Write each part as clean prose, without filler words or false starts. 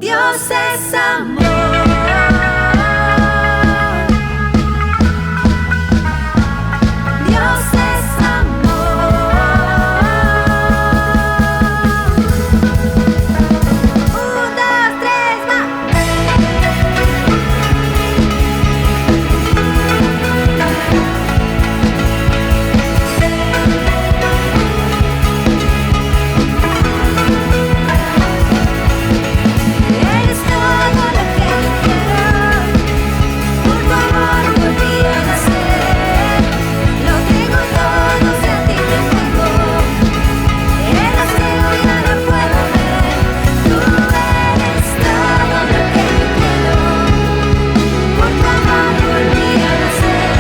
Dios es amor. Dios es amor. Un, dos, tres, va. Eres todo lo que yo quiero. Por tu amor volví a nacer. Lo tengo todo, si a ti te tengo. Era ciego y ahora puedo ver. Tú eres todo lo que yo quiero. Por tu amor volví a nacer.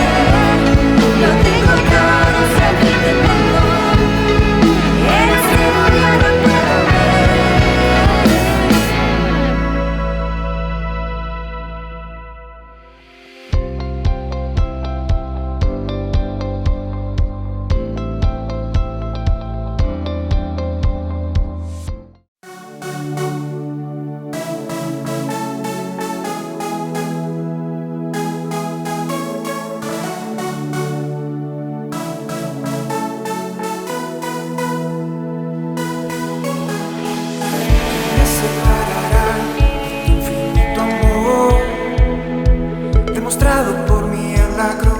Lo tengo todo, si a ti te tengo. Era ciego y ahora puedo ver. Me separará de tu infinito amor, demostrado por mí en la cruz.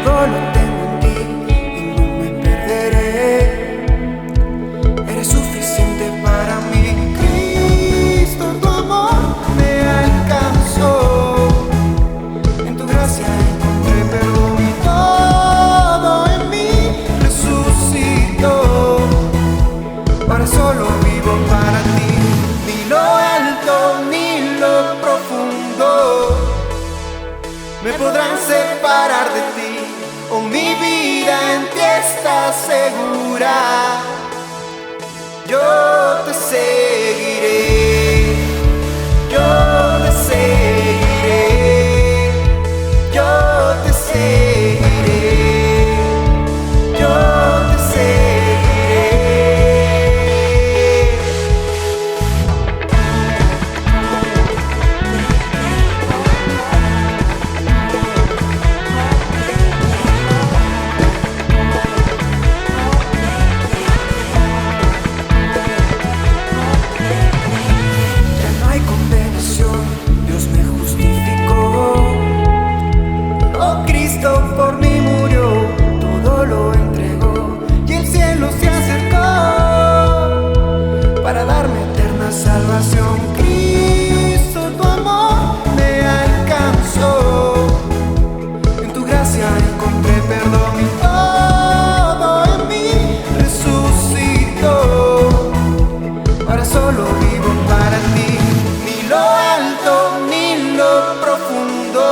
Todo lo tengo en ti y no me perderé. Eres suficiente para mí, Cristo. Tu amor me alcanzó. En tu gracia encontré perdón y todo en mí resucitó. Ahora solo vivo para ti. Ni lo alto ni lo profundo me podrán separar de ti. Oh, mi vida en ti está segura. Yo te seguiré. Yo te seguiré. Yo te seguiré. Yo te seguiré. Ya no hay condenación, Dios me justificó. Oh, Cristo por mí murió, todo lo entregó y el cielo se acercó para darme eterna salvación. Cristo, tu amor me alcanzó. En tu gracia encontré perdón y todo en mí resucitó. Ahora solo vivo para ti. Ni lo alto ni lo profundo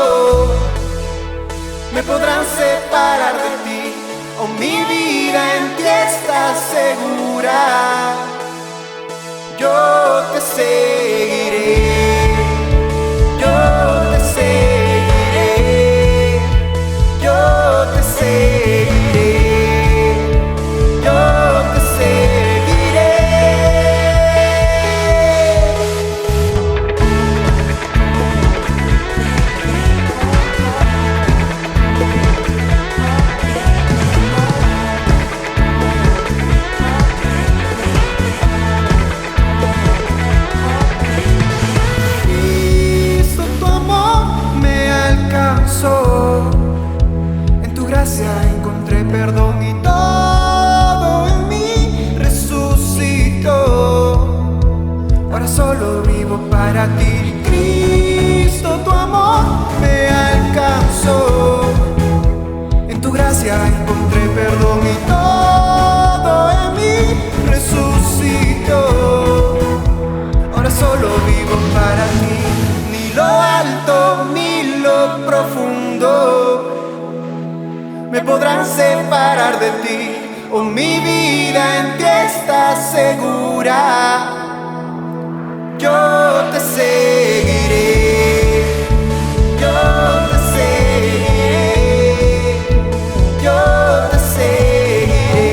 me podrán separar de ti. Oh, mi vida en ti está segura. Yo te seguiré. Yo te seguiré. Yo te seguiré. Yo te seguiré. Cristo, tu amor me alcanzó. En tu gracia encontré perdón y todo en mí resucitó. Ahora solo vivo para ti. Cristo, tu amor me alcanzó. En tu gracia encontré perdón y todo en mí resucitó. Ahora solo vivo para ti. Ni lo alto ni lo profundo me podrán separar de ti. Oh, mi vida en ti está segura. Yo te seguiré. Yo te seguiré. Yo te seguiré.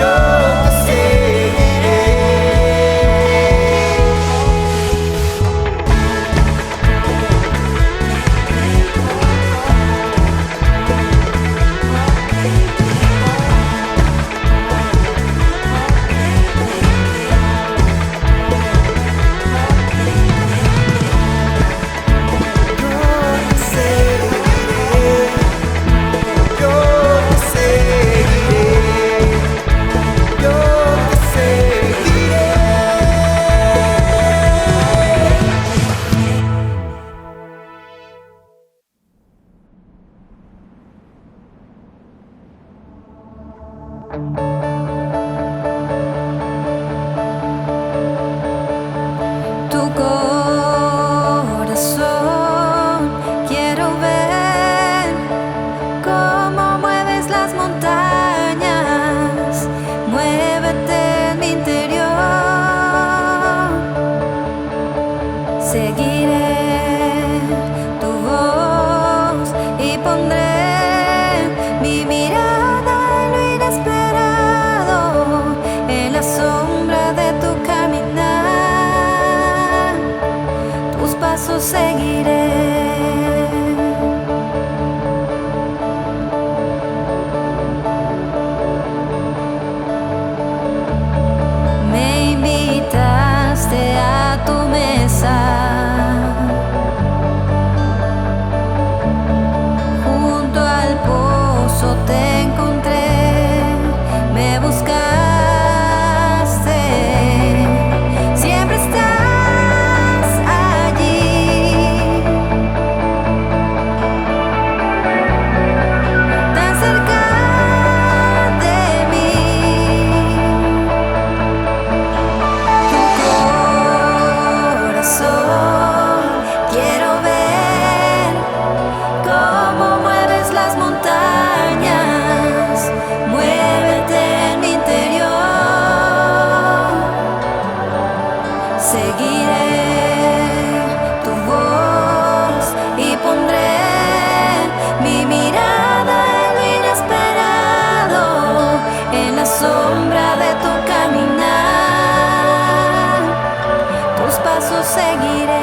Yo te seguiré. sombra de tu caminar, tus pasos seguiré.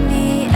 Mi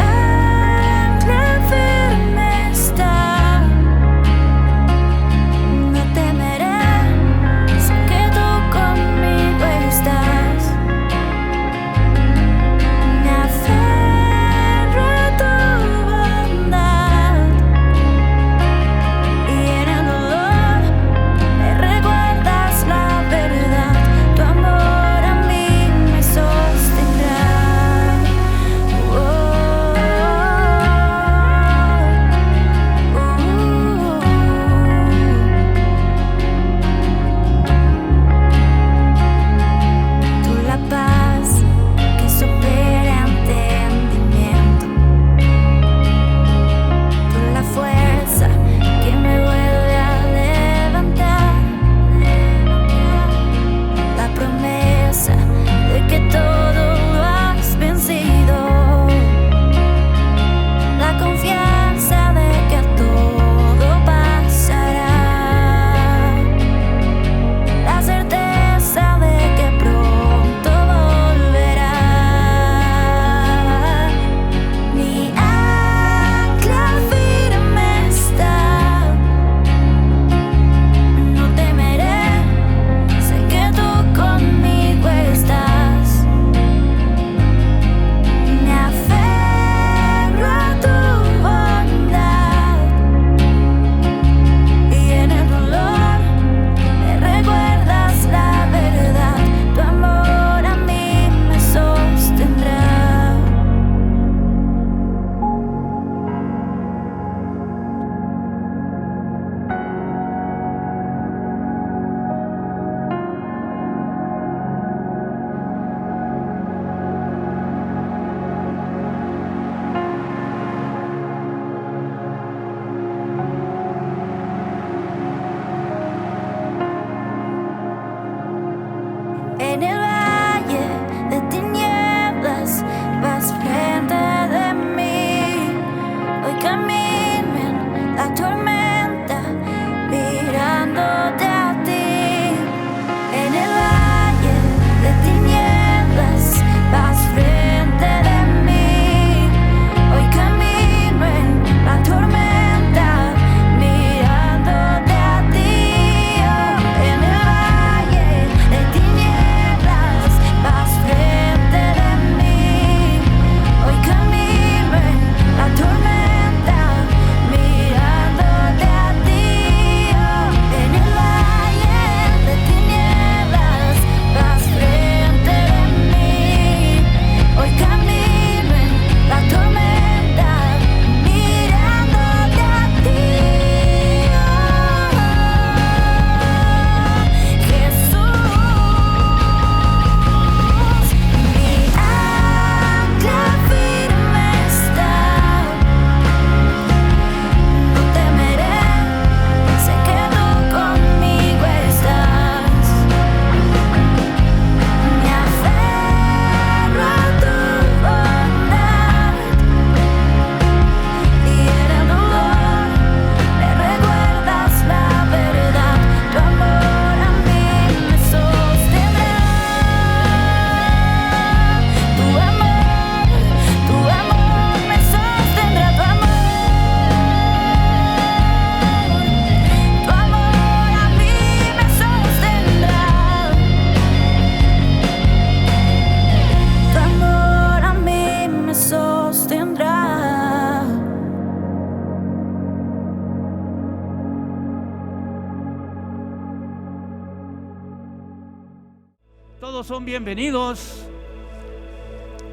Todos son bienvenidos.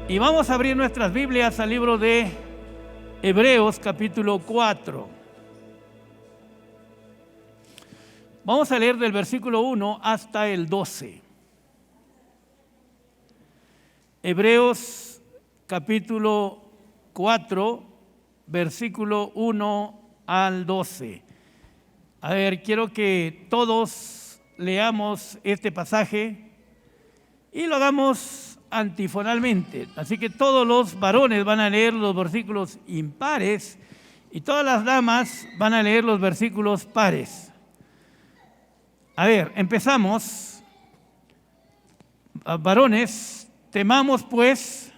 Y vamos a abrir nuestras Biblias al libro de Hebreos capítulo 4. Vamos a leer del versículo 1 hasta el 12. Hebreos capítulo 4, versículo 1 al 12. A ver, quiero que todos leamos este pasaje y lo hagamos antifonalmente. Así que todos los varones van a leer los versículos impares y todas las damas van a leer los versículos pares. A ver, empezamos. Varones, temamos pues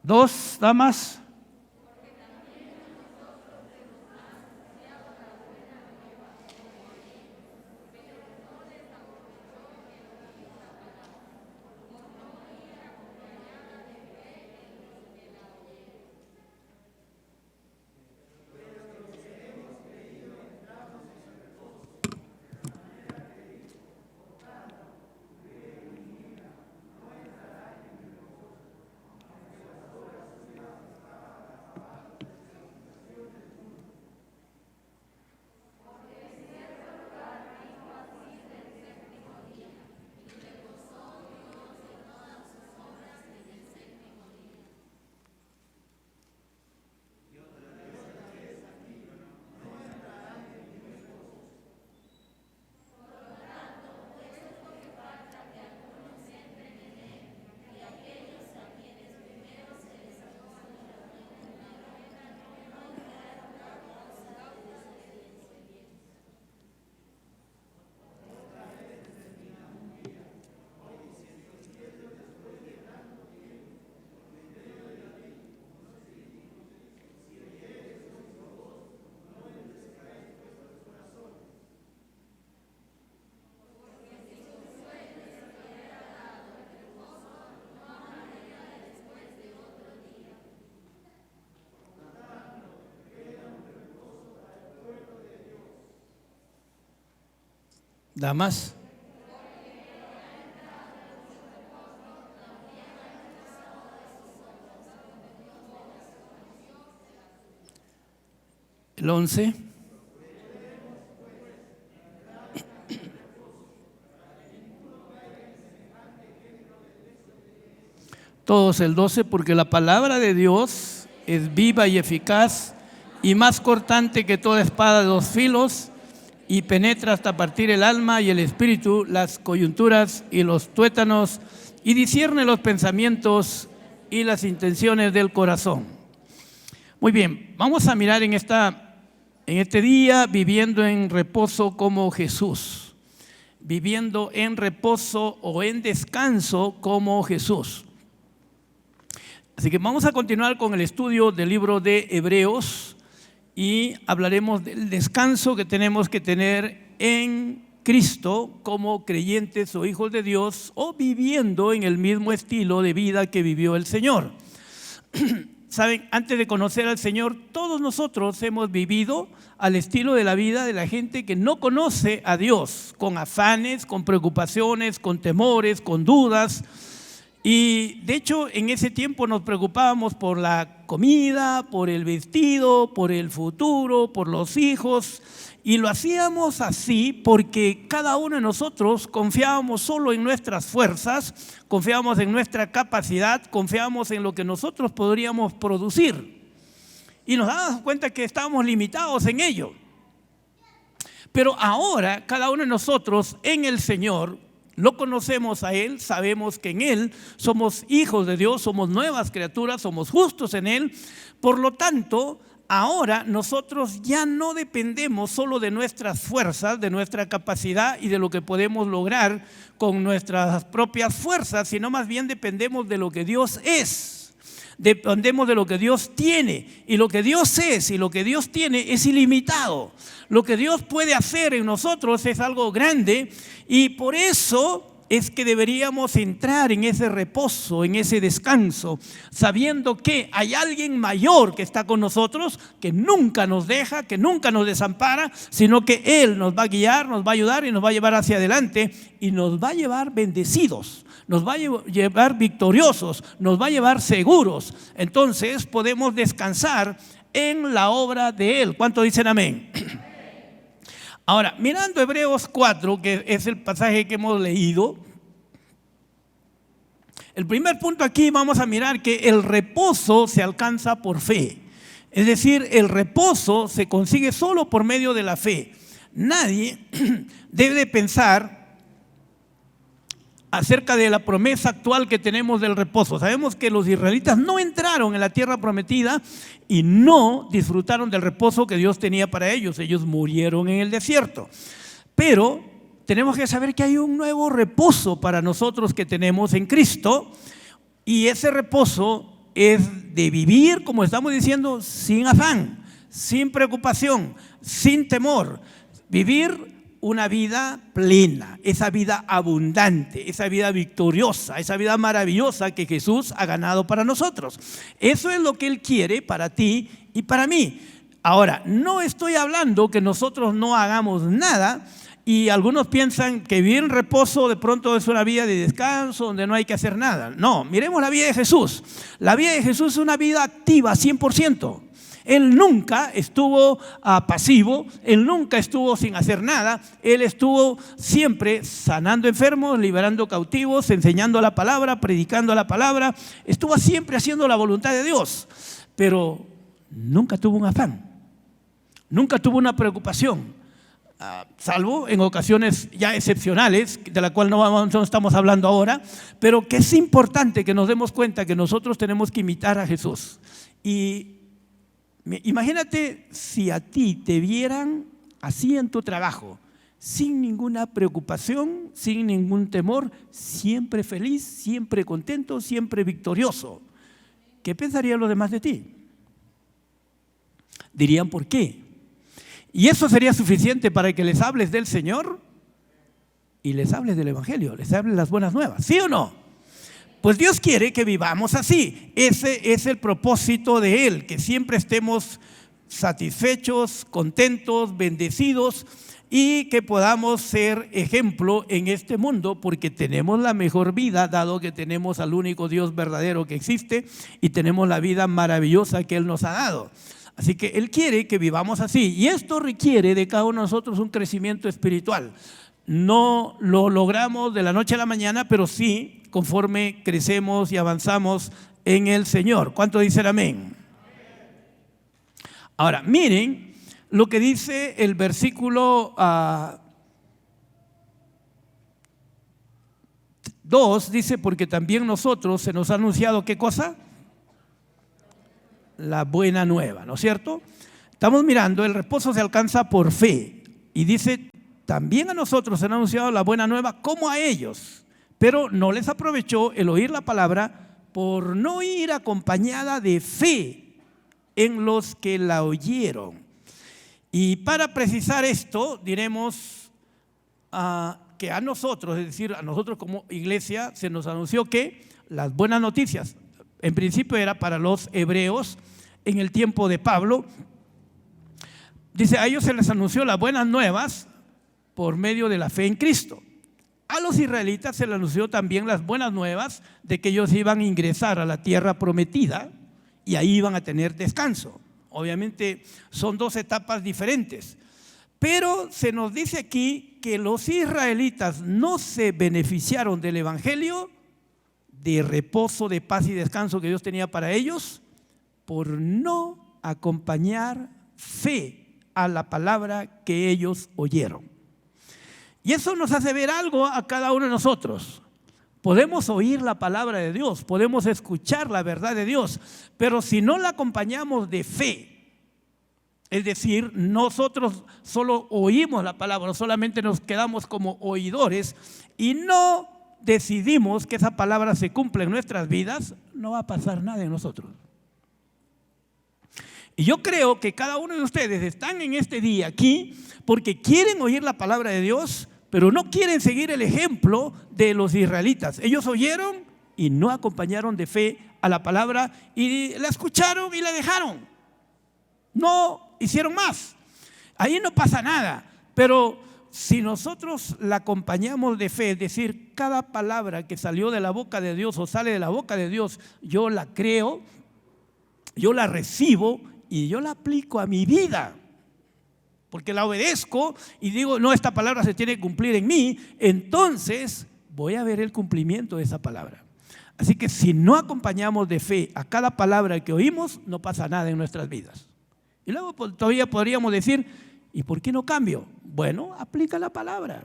dos, damas. Damas. El 11. Todos el 12, porque la palabra de Dios es viva y eficaz y más cortante que toda espada de dos filos, y penetra hasta partir el alma y el espíritu, las coyunturas y los tuétanos, y discierne los pensamientos y las intenciones del corazón. Muy bien, vamos a mirar en este día viviendo en reposo como Jesús, viviendo en reposo o en descanso como Jesús. Así que vamos a continuar con el estudio del libro de Hebreos y hablaremos del descanso que tenemos que tener en Cristo como creyentes o hijos de Dios, o viviendo en el mismo estilo de vida que vivió el Señor. Saben, antes de conocer al Señor, todos nosotros hemos vivido al estilo de la vida de la gente que no conoce a Dios, con afanes, con preocupaciones, con temores, con dudas. Y de hecho en ese tiempo nos preocupábamos por la comida, por el vestido, por el futuro, por los hijos, y lo hacíamos así porque cada uno de nosotros confiábamos solo en nuestras fuerzas, confiábamos en nuestra capacidad, confiábamos en lo que nosotros podríamos producir, y nos dábamos cuenta que estábamos limitados en ello. Pero ahora cada uno de nosotros en el Señor lo conocemos a Él, sabemos que en Él somos hijos de Dios, somos nuevas criaturas, somos justos en Él. Por lo tanto, ahora nosotros ya no dependemos solo de nuestras fuerzas, de nuestra capacidad y de lo que podemos lograr con nuestras propias fuerzas, sino más bien dependemos de lo que Dios es. Dependemos de lo que Dios tiene, y lo que Dios es y lo que Dios tiene es ilimitado. Lo que Dios puede hacer en nosotros es algo grande, y por eso es que deberíamos entrar en ese reposo, en ese descanso, sabiendo que hay alguien mayor que está con nosotros, que nunca nos deja, que nunca nos desampara, sino que Él nos va a guiar, nos va a ayudar y nos va a llevar hacia adelante y nos va a llevar bendecidos, nos va a llevar victoriosos, nos va a llevar seguros. Entonces podemos descansar en la obra de Él. ¿Cuánto dicen amén? Ahora, mirando Hebreos 4, que es el pasaje que hemos leído, el primer punto aquí vamos a mirar que el reposo se alcanza por fe. Es decir, el reposo se consigue solo por medio de la fe. Nadie debe pensar acerca de la promesa actual que tenemos del reposo. Sabemos que los israelitas no entraron en la tierra prometida y no disfrutaron del reposo que Dios tenía para ellos. Ellos murieron en el desierto. Pero tenemos que saber que hay un nuevo reposo para nosotros que tenemos en Cristo, y ese reposo es de vivir, como estamos diciendo, sin afán, sin preocupación, sin temor. Vivir una vida plena, esa vida abundante, esa vida victoriosa, esa vida maravillosa que Jesús ha ganado para nosotros. Eso es lo que Él quiere para ti y para mí. Ahora, no estoy hablando que nosotros no hagamos nada, y algunos piensan que vivir en reposo de pronto es una vida de descanso donde no hay que hacer nada. No, miremos la vida de Jesús. La vida de Jesús es una vida activa 100%. Él nunca estuvo pasivo, Él nunca estuvo sin hacer nada. Él estuvo siempre sanando enfermos, liberando cautivos, enseñando la palabra, predicando la palabra. Estuvo siempre haciendo la voluntad de Dios, pero nunca tuvo un afán, nunca tuvo una preocupación, salvo en ocasiones ya excepcionales, de la cual no estamos hablando ahora, pero que es importante que nos demos cuenta que nosotros tenemos que imitar a Jesús. Y imagínate si a ti te vieran así en tu trabajo, sin ninguna preocupación, sin ningún temor, siempre feliz, siempre contento, siempre victorioso. ¿Qué pensarían los demás de ti? Dirían, ¿por qué? Y eso sería suficiente para que les hables del Señor y les hables del Evangelio, les hables las buenas nuevas, ¿sí o no? Pues Dios quiere que vivamos así. Ese es el propósito de Él, que siempre estemos satisfechos, contentos, bendecidos, y que podamos ser ejemplo en este mundo, porque tenemos la mejor vida, dado que tenemos al único Dios verdadero que existe y tenemos la vida maravillosa que Él nos ha dado. Así que Él quiere que vivamos así, y esto requiere de cada uno de nosotros un crecimiento espiritual. No lo logramos de la noche a la mañana, pero sí conforme crecemos y avanzamos en el Señor. ¿Cuánto dicen amén? Ahora, miren lo que dice el versículo 2, dice, porque también nosotros se nos ha anunciado, ¿qué cosa? La buena nueva, ¿no es cierto? Estamos mirando, el reposo se alcanza por fe, y dice, también a nosotros se ha anunciado la buena nueva como a ellos, pero no les aprovechó el oír la palabra por no ir acompañada de fe en los que la oyeron. Y para precisar esto, diremos que a nosotros, es decir, a nosotros como iglesia, se nos anunció que las buenas noticias, en principio era para los hebreos en el tiempo de Pablo. Dice, a ellos se les anunció las buenas nuevas por medio de la fe en Cristo. A los israelitas se les anunció también las buenas nuevas de que ellos iban a ingresar a la tierra prometida y ahí iban a tener descanso. Obviamente son dos etapas diferentes, pero se nos dice aquí que los israelitas no se beneficiaron del evangelio de reposo, de paz y descanso que Dios tenía para ellos, por no acompañar fe a la palabra que ellos oyeron. Y eso nos hace ver algo a cada uno de nosotros. Podemos oír la palabra de Dios, podemos escuchar la verdad de Dios, pero si no la acompañamos de fe, es decir, nosotros solo oímos la palabra, no solamente nos quedamos como oidores y no decidimos que esa palabra se cumpla en nuestras vidas, no va a pasar nada en nosotros. Y yo creo que cada uno de ustedes están en este día aquí porque quieren oír la palabra de Dios, pero no quieren seguir el ejemplo de los israelitas. Ellos oyeron y no acompañaron de fe a la palabra y la escucharon y la dejaron. No hicieron más. Ahí no pasa nada, pero si nosotros la acompañamos de fe, es decir, cada palabra que salió de la boca de Dios o sale de la boca de Dios, yo la creo, yo la recibo y yo la aplico a mi vida, porque la obedezco y digo, no, esta palabra se tiene que cumplir en mí, entonces voy a ver el cumplimiento de esa palabra. Así que si no acompañamos de fe a cada palabra que oímos, no pasa nada en nuestras vidas. Y luego todavía podríamos decir, ¿y por qué no cambio? Bueno, aplica la palabra.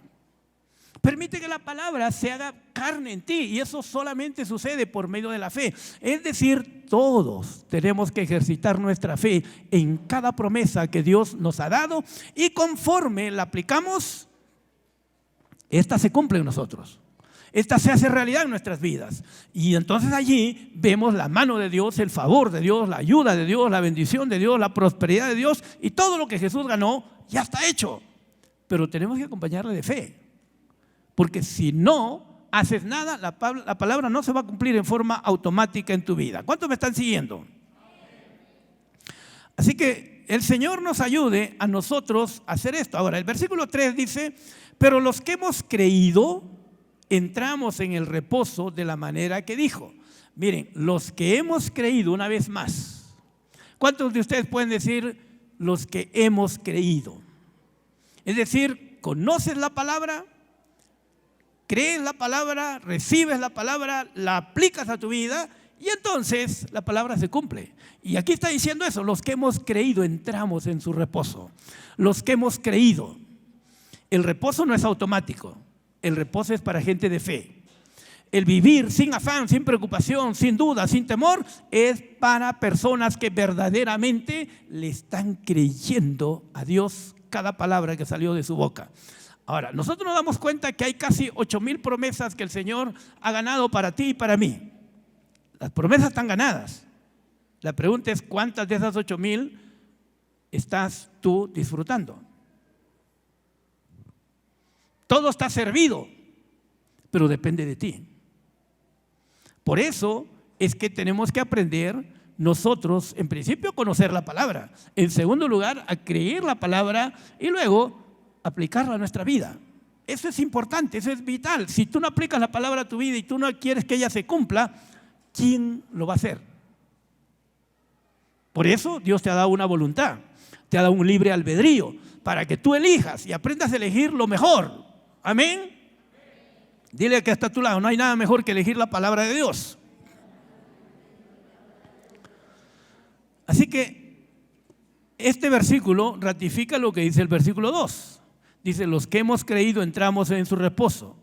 Permite que la palabra se haga carne en ti, y eso solamente sucede por medio de la fe. Es decir, todos tenemos que ejercitar nuestra fe en cada promesa que Dios nos ha dado, y conforme la aplicamos, esta se cumple en nosotros. Esta se hace realidad en nuestras vidas. Y entonces allí vemos la mano de Dios, el favor de Dios, la ayuda de Dios, la bendición de Dios, la prosperidad de Dios, y todo lo que Jesús ganó ya está hecho. Pero tenemos que acompañarle de fe. Porque si no haces nada, la palabra no se va a cumplir en forma automática en tu vida. ¿Cuántos me están siguiendo? Así que el Señor nos ayude a nosotros a hacer esto. Ahora, el versículo 3 dice, pero los que hemos creído, entramos en el reposo de la manera que dijo. Miren, los que hemos creído, una vez más. ¿Cuántos de ustedes pueden decir los que hemos creído? Es decir, conoces la palabra, crees la palabra, recibes la palabra, la aplicas a tu vida y entonces la palabra se cumple. Y aquí está diciendo eso, los que hemos creído entramos en su reposo. Los que hemos creído. El reposo no es automático. El reposo es para gente de fe. El vivir sin afán, sin preocupación, sin duda, sin temor, es para personas que verdaderamente le están creyendo a Dios cada palabra que salió de su boca. Ahora, nosotros nos damos cuenta que hay casi 8,000 promesas que el Señor ha ganado para ti y para mí. Las promesas están ganadas. La pregunta es, ¿cuántas de esas 8,000 estás tú disfrutando? Todo está servido, pero depende de ti. Por eso es que tenemos que aprender nosotros, en principio, a conocer la palabra. En segundo lugar, a creer la palabra y luego aplicarla a nuestra vida. Eso es importante, eso es vital. Si tú no aplicas la palabra a tu vida y tú no quieres que ella se cumpla, ¿quién lo va a hacer? Por eso Dios te ha dado una voluntad, te ha dado un libre albedrío para que tú elijas y aprendas a elegir lo mejor. Amén. Dile que está a tu lado, no hay nada mejor que elegir la palabra de Dios. Así que este versículo ratifica lo que dice el versículo 2. Dice, los que hemos creído entramos en su reposo.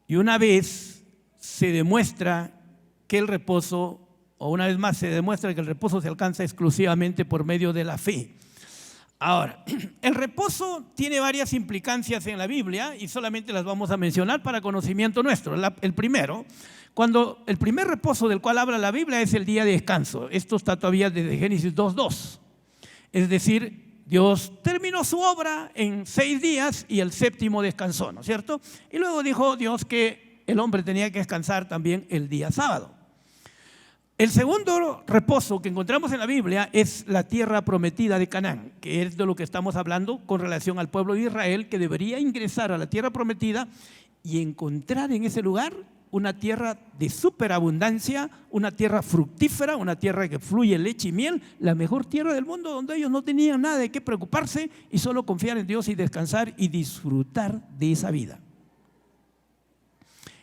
Y una vez se demuestra que el reposo, o una vez más se demuestra que el reposo se alcanza exclusivamente por medio de la fe. Ahora, el reposo tiene varias implicancias en la Biblia y solamente las vamos a mencionar para conocimiento nuestro. El primero, el primer reposo del cual habla la Biblia es el día de descanso. Esto está todavía desde Génesis 2:2. Es decir, Dios terminó su obra en 6 días y el séptimo descansó, ¿no es cierto? Y luego dijo Dios que el hombre tenía que descansar también el día sábado. El segundo reposo que encontramos en la Biblia es la tierra prometida de Canaán, que es de lo que estamos hablando con relación al pueblo de Israel, que debería ingresar a la tierra prometida y encontrar en ese lugar una tierra de superabundancia, una tierra fructífera, una tierra que fluye leche y miel, la mejor tierra del mundo, donde ellos no tenían nada de qué preocuparse y solo confiar en Dios y descansar y disfrutar de esa vida.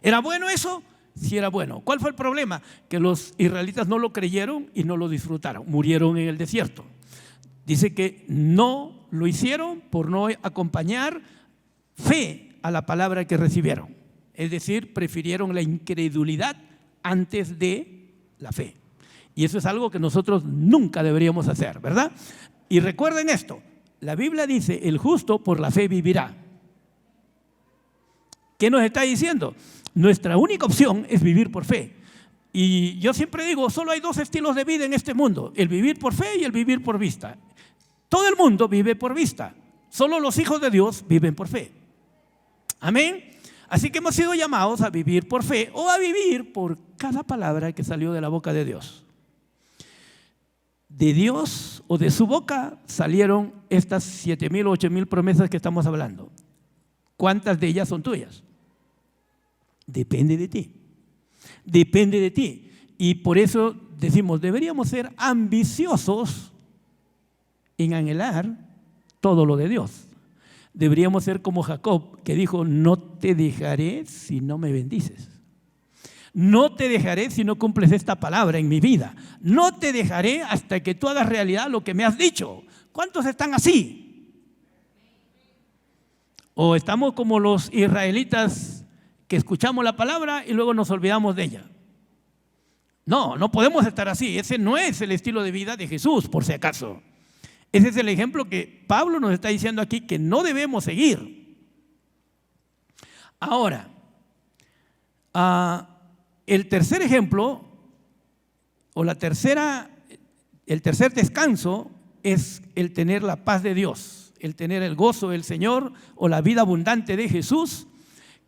¿Era bueno eso? Sí era bueno. ¿Cuál fue el problema? Que los israelitas no lo creyeron y no lo disfrutaron. Murieron en el desierto. Dice que no lo hicieron por no acompañar fe a la palabra que recibieron. Es decir, prefirieron la incredulidad antes de la fe. Y eso es algo que nosotros nunca deberíamos hacer, ¿verdad? Y recuerden esto, la Biblia dice, el justo por la fe vivirá. ¿Qué nos está diciendo? Nuestra única opción es vivir por fe. Y yo siempre digo, solo hay 2 estilos de vida en este mundo, el vivir por fe y el vivir por vista. Todo el mundo vive por vista, solo los hijos de Dios viven por fe. Amén. Así que hemos sido llamados a vivir por fe o a vivir por cada palabra que salió de la boca de Dios. De Dios o de su boca salieron estas 7,000 o 8,000 promesas que estamos hablando. ¿Cuántas de ellas son tuyas? Depende de ti. Depende de ti. Y por eso decimos, deberíamos ser ambiciosos en anhelar todo lo de Dios. Deberíamos ser como Jacob, que dijo, no te dejaré si no me bendices. No te dejaré si no cumples esta palabra en mi vida. No te dejaré hasta que tú hagas realidad lo que me has dicho. ¿Cuántos están así? O estamos como los israelitas que escuchamos la palabra y luego nos olvidamos de ella. No, no podemos estar así. Ese no es el estilo de vida de Jesús, por si acaso. Ese es el ejemplo que Pablo nos está diciendo aquí que no debemos seguir. Ahora, el tercer ejemplo, o el tercer descanso es el tener la paz de Dios, el tener el gozo del Señor o la vida abundante de Jesús,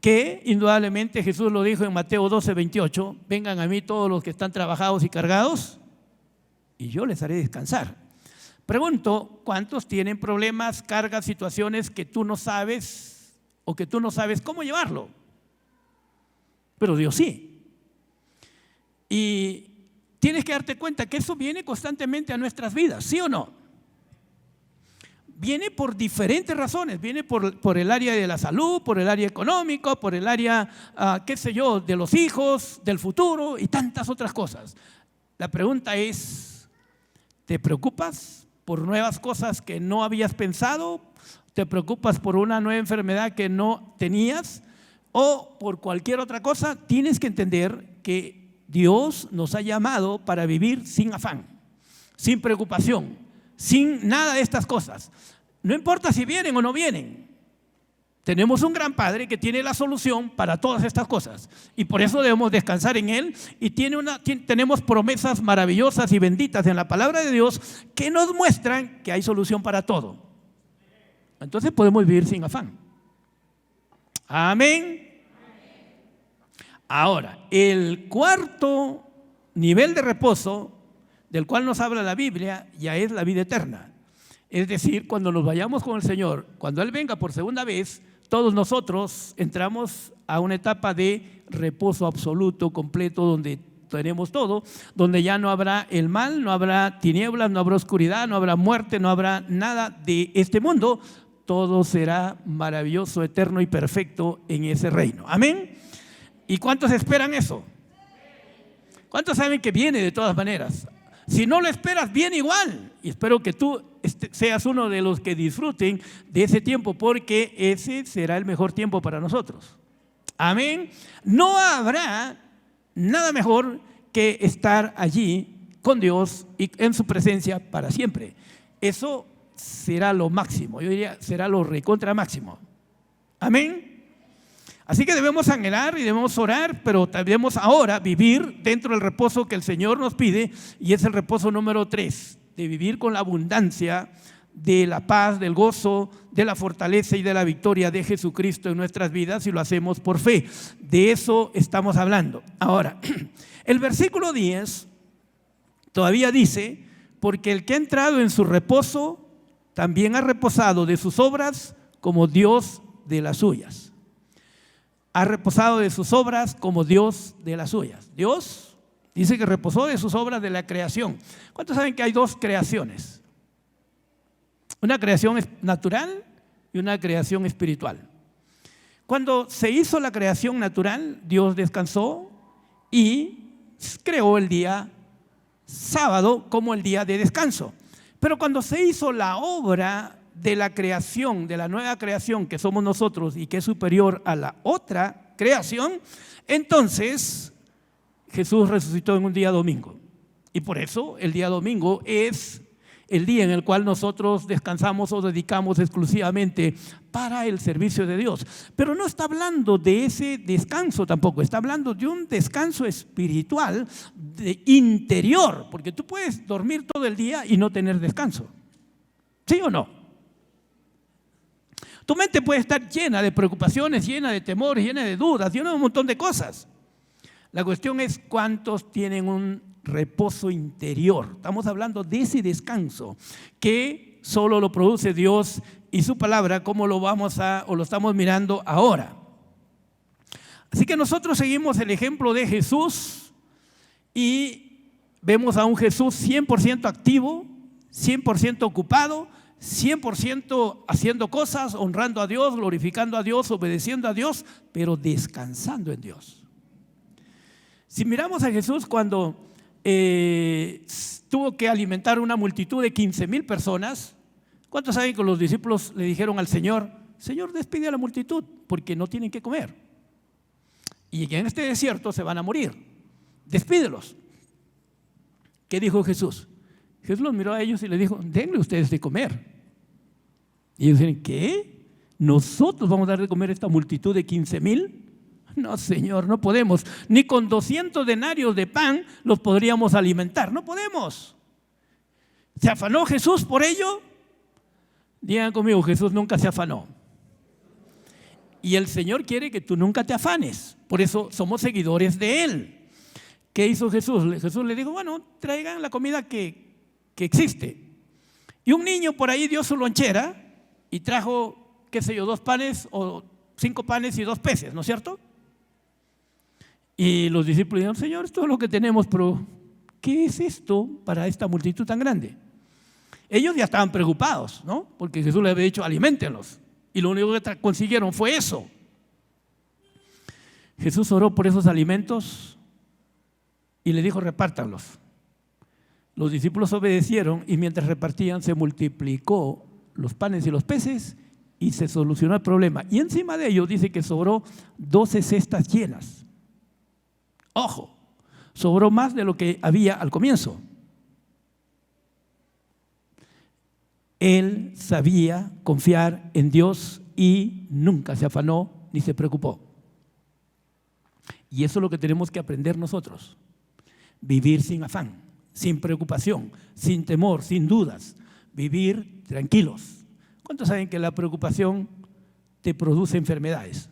que indudablemente Jesús lo dijo en Mateo 12:28, vengan a mí todos los que están trabajados y cargados y yo les haré descansar. Pregunto, ¿cuántos tienen problemas, cargas, situaciones que tú no sabes o que tú no sabes cómo llevarlo? Pero Dios sí. Y tienes que darte cuenta que eso viene constantemente a nuestras vidas, ¿sí o no? Viene por diferentes razones, viene por el área de la salud, por el área económico, por el área, qué sé yo, de los hijos, del futuro y tantas otras cosas. La pregunta es, ¿te preocupas por nuevas cosas que no habías pensado? ¿Te preocupas por una nueva enfermedad que no tenías? ¿O por cualquier otra cosa? Tienes que entender que Dios nos ha llamado para vivir sin afán, sin preocupación, sin nada de estas cosas. No importa si vienen o no vienen. Tenemos un gran Padre que tiene la solución para todas estas cosas y por eso debemos descansar en Él y tenemos promesas maravillosas y benditas en la palabra de Dios que nos muestran que hay solución para todo. Entonces podemos vivir sin afán. Amén. Ahora, el cuarto nivel de reposo del cual nos habla la Biblia ya es la vida eterna. Es decir, cuando nos vayamos con el Señor, cuando Él venga por segunda vez, todos nosotros entramos a una etapa de reposo absoluto, completo, donde tenemos todo, donde ya no habrá el mal, no habrá tinieblas, no habrá oscuridad, no habrá muerte, no habrá nada de este mundo. Todo será maravilloso, eterno y perfecto en ese reino. Amén. ¿Y cuántos esperan eso? ¿Cuántos saben que viene de todas maneras? Si no lo esperas, viene igual. Y espero que tú seas uno de los que disfruten de ese tiempo, porque ese será el mejor tiempo para nosotros. Amén. No habrá nada mejor que estar allí con Dios y en su presencia para siempre. Eso será lo máximo, yo diría, será lo recontra máximo. Amén. Así que debemos anhelar y debemos orar, pero debemos ahora vivir dentro del reposo que el Señor nos pide, y es el reposo número 3, de vivir con la abundancia de la paz, del gozo, de la fortaleza y de la victoria de Jesucristo en nuestras vidas, y lo hacemos por fe. De eso estamos hablando. Ahora, el versículo 10 todavía dice, porque el que ha entrado en su reposo también ha reposado de sus obras como Dios de las suyas. Ha reposado de sus obras como Dios de las suyas. Dios dice que reposó de sus obras de la creación. ¿Cuántos saben que hay dos creaciones? Una creación natural y una creación espiritual. Cuando se hizo la creación natural, Dios descansó y creó el día sábado como el día de descanso. Pero cuando se hizo la obra de la creación, de la nueva creación que somos nosotros y que es superior a la otra creación, entonces Jesús resucitó en un día domingo. Y por eso el día domingo es el día en el cual nosotros descansamos o dedicamos exclusivamente para el servicio de Dios. Pero no está hablando de ese descanso tampoco, está hablando de un descanso espiritual, interior, porque tú puedes dormir todo el día y no tener descanso. ¿Sí o no? Tu mente puede estar llena de preocupaciones, llena de temores, llena de dudas, llena de un montón de cosas. La cuestión es cuántos tienen un reposo interior. Estamos hablando de ese descanso que solo lo produce Dios y su palabra, como lo estamos mirando ahora. Así que nosotros seguimos el ejemplo de Jesús y vemos a un Jesús 100% activo, 100% ocupado, 100% haciendo cosas, honrando a Dios, glorificando a Dios, obedeciendo a Dios, pero descansando en Dios. Si miramos a Jesús cuando tuvo que alimentar una multitud de 15,000 personas, ¿cuántos saben que los discípulos le dijeron al Señor: Señor, despide a la multitud porque no tienen que comer? Y en este desierto se van a morir. Despídelos. ¿Qué dijo Jesús? Jesús los miró a ellos y les dijo: denle ustedes de comer. Y ellos dijeron: ¿qué? ¿Nosotros vamos a dar de comer a esta multitud de 15,000? No, Señor, no podemos. Ni con 200 denarios de pan los podríamos alimentar. No podemos. ¿Se afanó Jesús por ello? Digan conmigo: Jesús nunca se afanó. Y el Señor quiere que tú nunca te afanes. Por eso somos seguidores de Él. ¿Qué hizo Jesús? Jesús le dijo: bueno, traigan la comida que existe. Y un niño por ahí dio su lonchera y trajo, qué sé yo, 2 panes o 5 panes y 2 peces, ¿no es cierto? Y los discípulos dijeron: Señor, esto es lo que tenemos, pero ¿qué es esto para esta multitud tan grande? Ellos ya estaban preocupados, ¿no? Porque Jesús les había dicho: aliméntenlos. Y lo único que consiguieron fue eso. Jesús oró por esos alimentos y le dijo: repártanlos. Los discípulos obedecieron y mientras repartían se multiplicó los panes y los peces y se solucionó el problema. Y encima de ello dice que sobró 12 cestas llenas. Ojo, sobró más de lo que había al comienzo. Él sabía confiar en Dios y nunca se afanó ni se preocupó. Y eso es lo que tenemos que aprender nosotros. Vivir sin afán, sin preocupación, sin temor, sin dudas. Vivir tranquilos. ¿Cuántos saben que la preocupación te produce enfermedades?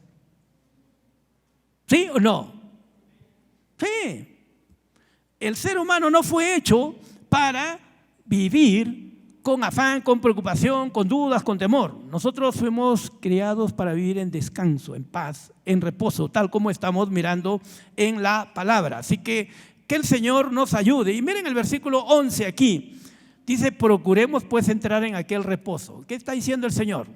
¿Sí o no? Sí. El ser humano no fue hecho para vivir con afán, con preocupación, con dudas, con temor. Nosotros fuimos creados para vivir en descanso, en paz, en reposo, tal como estamos mirando en la palabra. Así que el Señor nos ayude. Y miren el versículo 11 aquí. Dice: procuremos pues entrar en aquel reposo. ¿Qué está diciendo el Señor?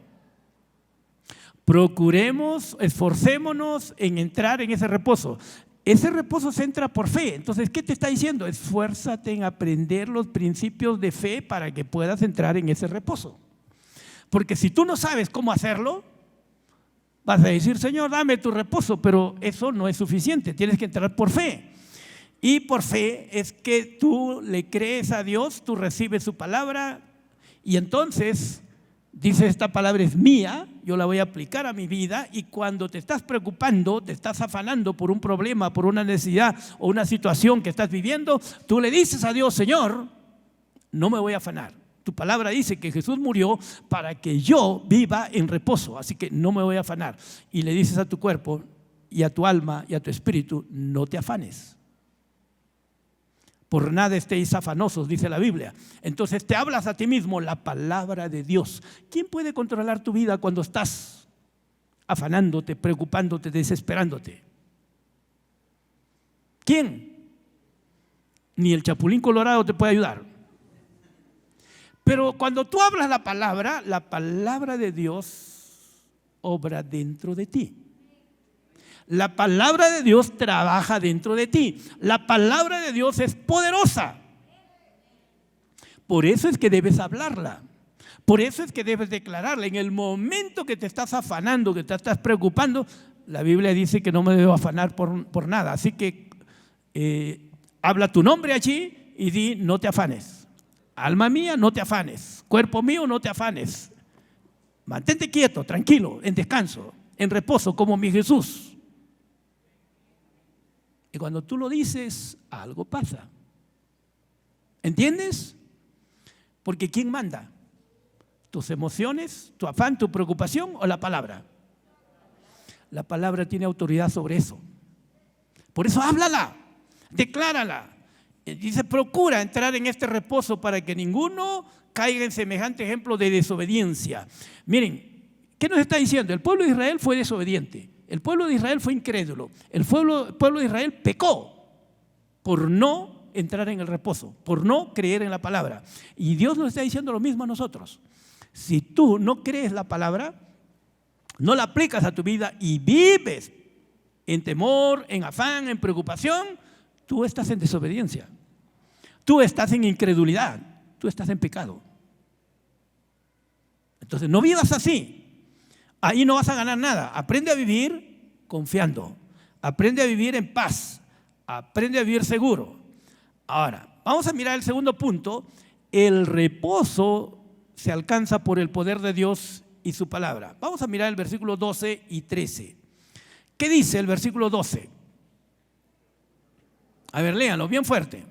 Procuremos, esforcémonos en entrar en ese reposo. Ese reposo se entra por fe. Entonces, ¿qué te está diciendo? Esfuérzate en aprender los principios de fe para que puedas entrar en ese reposo. Porque si tú no sabes cómo hacerlo, vas a decir: Señor, dame tu reposo, pero eso no es suficiente. Tienes que entrar por fe. Y por fe es que tú le crees a Dios, tú recibes su palabra y entonces dice: esta palabra es mía, yo la voy a aplicar a mi vida. Y cuando te estás preocupando, te estás afanando por un problema, por una necesidad o una situación que estás viviendo, tú le dices a Dios: Señor, no me voy a afanar. Tu palabra dice que Jesús murió para que yo viva en reposo, así que no me voy a afanar. Y le dices a tu cuerpo y a tu alma y a tu espíritu: no te afanes. Por nada estéis afanosos, dice la Biblia. Entonces te hablas a ti mismo la palabra de Dios. ¿Quién puede controlar tu vida cuando estás afanándote, preocupándote, desesperándote? ¿Quién? Ni el Chapulín Colorado te puede ayudar. Pero cuando tú hablas la palabra de Dios obra dentro de ti. La palabra de Dios trabaja dentro de ti. La palabra de Dios es poderosa. Por eso es que debes hablarla. Por eso es que debes declararla. En el momento que te estás afanando, que te estás preocupando, la Biblia dice que no me debo afanar por nada. Así que habla tu nombre allí y di: no te afanes. Alma mía, no te afanes. Cuerpo mío, no te afanes. Mantente quieto, tranquilo, en descanso, en reposo, como mi Jesús. Y cuando tú lo dices, algo pasa. ¿Entiendes? Porque ¿quién manda? tus emociones, tu afán, tu preocupación o la palabra? La palabra tiene autoridad sobre eso. Por eso háblala, declárala. Dice, procura entrar en este reposo para que ninguno caiga en semejante ejemplo de desobediencia. Miren, ¿qué nos está diciendo? El pueblo de Israel fue desobediente. El pueblo de Israel fue incrédulo. El pueblo de Israel pecó por no entrar en el reposo, por no creer en la palabra. Y Dios nos está diciendo lo mismo a nosotros. Si tú no crees la palabra, no la aplicas a tu vida y vives en temor, en afán, en preocupación, tú estás en desobediencia. Tú estás en incredulidad. Tú estás en pecado. Entonces no vivas así. Ahí no vas a ganar nada. Aprende a vivir confiando. Aprende a vivir en paz. Aprende a vivir seguro. Ahora, vamos a mirar el segundo punto. El reposo se alcanza por el poder de Dios y su palabra. Vamos a mirar el versículo 12 y 13. ¿Qué dice el versículo 12? A ver, léanlo bien fuerte.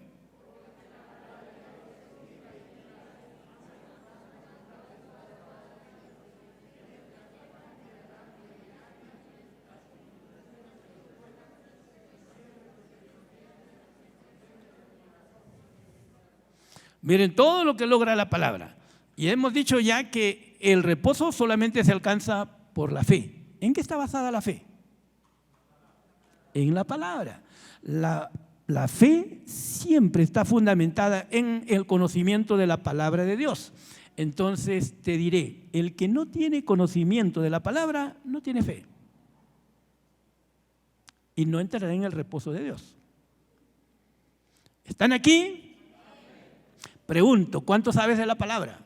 Miren todo lo que logra la palabra. Y hemos dicho ya que el reposo solamente se alcanza por la fe. ¿En qué está basada la fe? En la palabra. La fe siempre está fundamentada en el conocimiento de la palabra de Dios. Entonces te diré, el que no tiene conocimiento de la palabra no tiene fe. Y no entrará en el reposo de Dios. ¿Están aquí? Pregunto, ¿cuánto sabes de la palabra?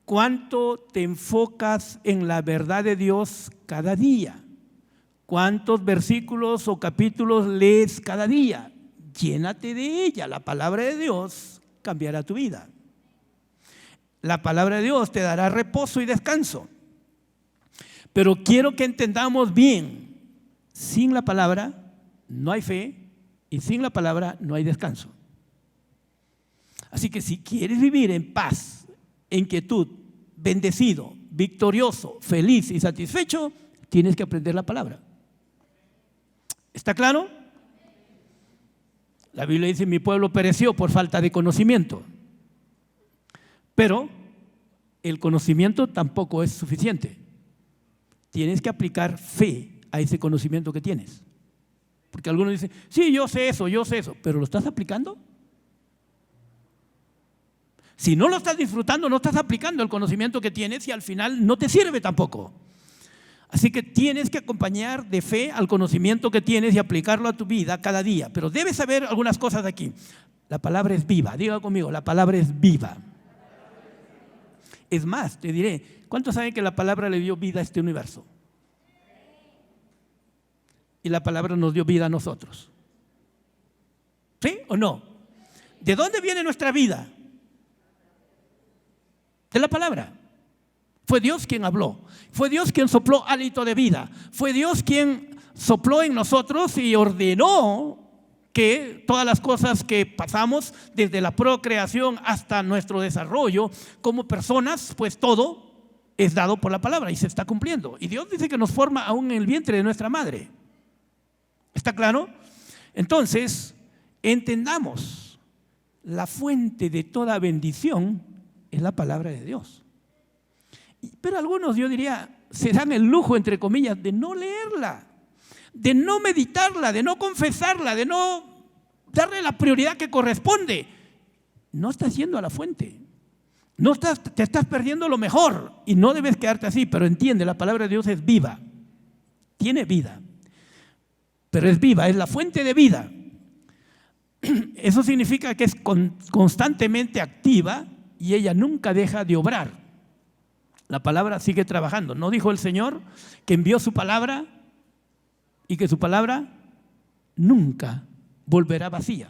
¿Cuánto te enfocas en la verdad de Dios cada día? ¿Cuántos versículos o capítulos lees cada día? Llénate de ella. La palabra de Dios cambiará tu vida. La palabra de Dios te dará reposo y descanso. Pero quiero que entendamos bien, sin la palabra no hay fe y sin la palabra no hay descanso. Así que si quieres vivir en paz, en quietud, bendecido, victorioso, feliz y satisfecho, tienes que aprender la palabra. ¿Está claro? La Biblia dice, mi pueblo pereció por falta de conocimiento. Pero el conocimiento tampoco es suficiente. Tienes que aplicar fe a ese conocimiento que tienes. Porque algunos dicen, sí, yo sé eso, pero ¿lo estás aplicando? Si no lo estás disfrutando, no estás aplicando el conocimiento que tienes y al final no te sirve tampoco. Así que tienes que acompañar de fe al conocimiento que tienes y aplicarlo a tu vida cada día. Pero debes saber algunas cosas de aquí. La palabra es viva. Diga conmigo, la palabra es viva. Es más, te diré, ¿cuántos saben que la palabra le dio vida a este universo? Y la palabra nos dio vida a nosotros. ¿Sí o no? ¿De dónde viene nuestra vida? De la palabra. Fue Dios quien habló. Fue Dios quien sopló hálito de vida. Fue Dios quien sopló en nosotros y ordenó que todas las cosas que pasamos, desde la procreación hasta nuestro desarrollo como personas, pues todo es dado por la palabra y se está cumpliendo. Y Dios dice que nos forma aún en el vientre de nuestra madre. ¿Está claro? Entonces, entendamos, la fuente de toda bendición es la palabra de Dios. Pero algunos, yo diría, se dan el lujo, entre comillas, de no leerla, de no meditarla, de no confesarla, de no darle la prioridad que corresponde. No estás yendo a la fuente. Te estás perdiendo lo mejor y no debes quedarte así, pero entiende, la palabra de Dios es viva, tiene vida, pero es viva, es la fuente de vida. Eso significa que es constantemente activa y ella nunca deja de obrar. La palabra sigue trabajando. ¿No dijo el Señor que envió su palabra y que su palabra nunca volverá vacía,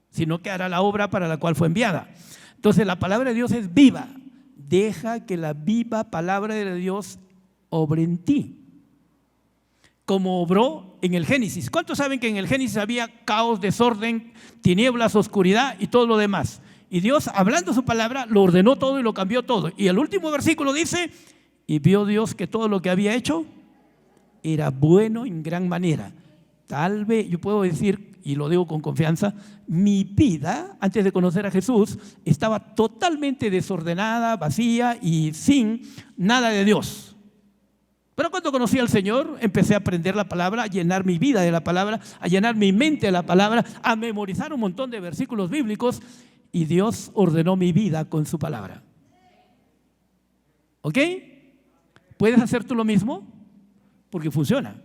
sino que hará la obra para la cual fue enviada? Entonces la palabra de Dios es viva. Deja que la viva palabra de Dios obre en ti, como obró en el Génesis. ¿Cuántos saben que en el Génesis había caos, desorden, tinieblas, oscuridad y todo lo demás? Y Dios, hablando su palabra, lo ordenó todo y lo cambió todo. Y el último versículo dice, y vio Dios que todo lo que había hecho era bueno en gran manera. Tal vez, yo puedo decir, y lo digo con confianza, mi vida, antes de conocer a Jesús, estaba totalmente desordenada, vacía y sin nada de Dios. Pero cuando conocí al Señor, empecé a aprender la palabra, a llenar mi vida de la palabra, a llenar mi mente de la palabra, a memorizar un montón de versículos bíblicos, y Dios ordenó mi vida con su palabra. ¿Ok? ¿Puedes hacer tú lo mismo? Porque funciona.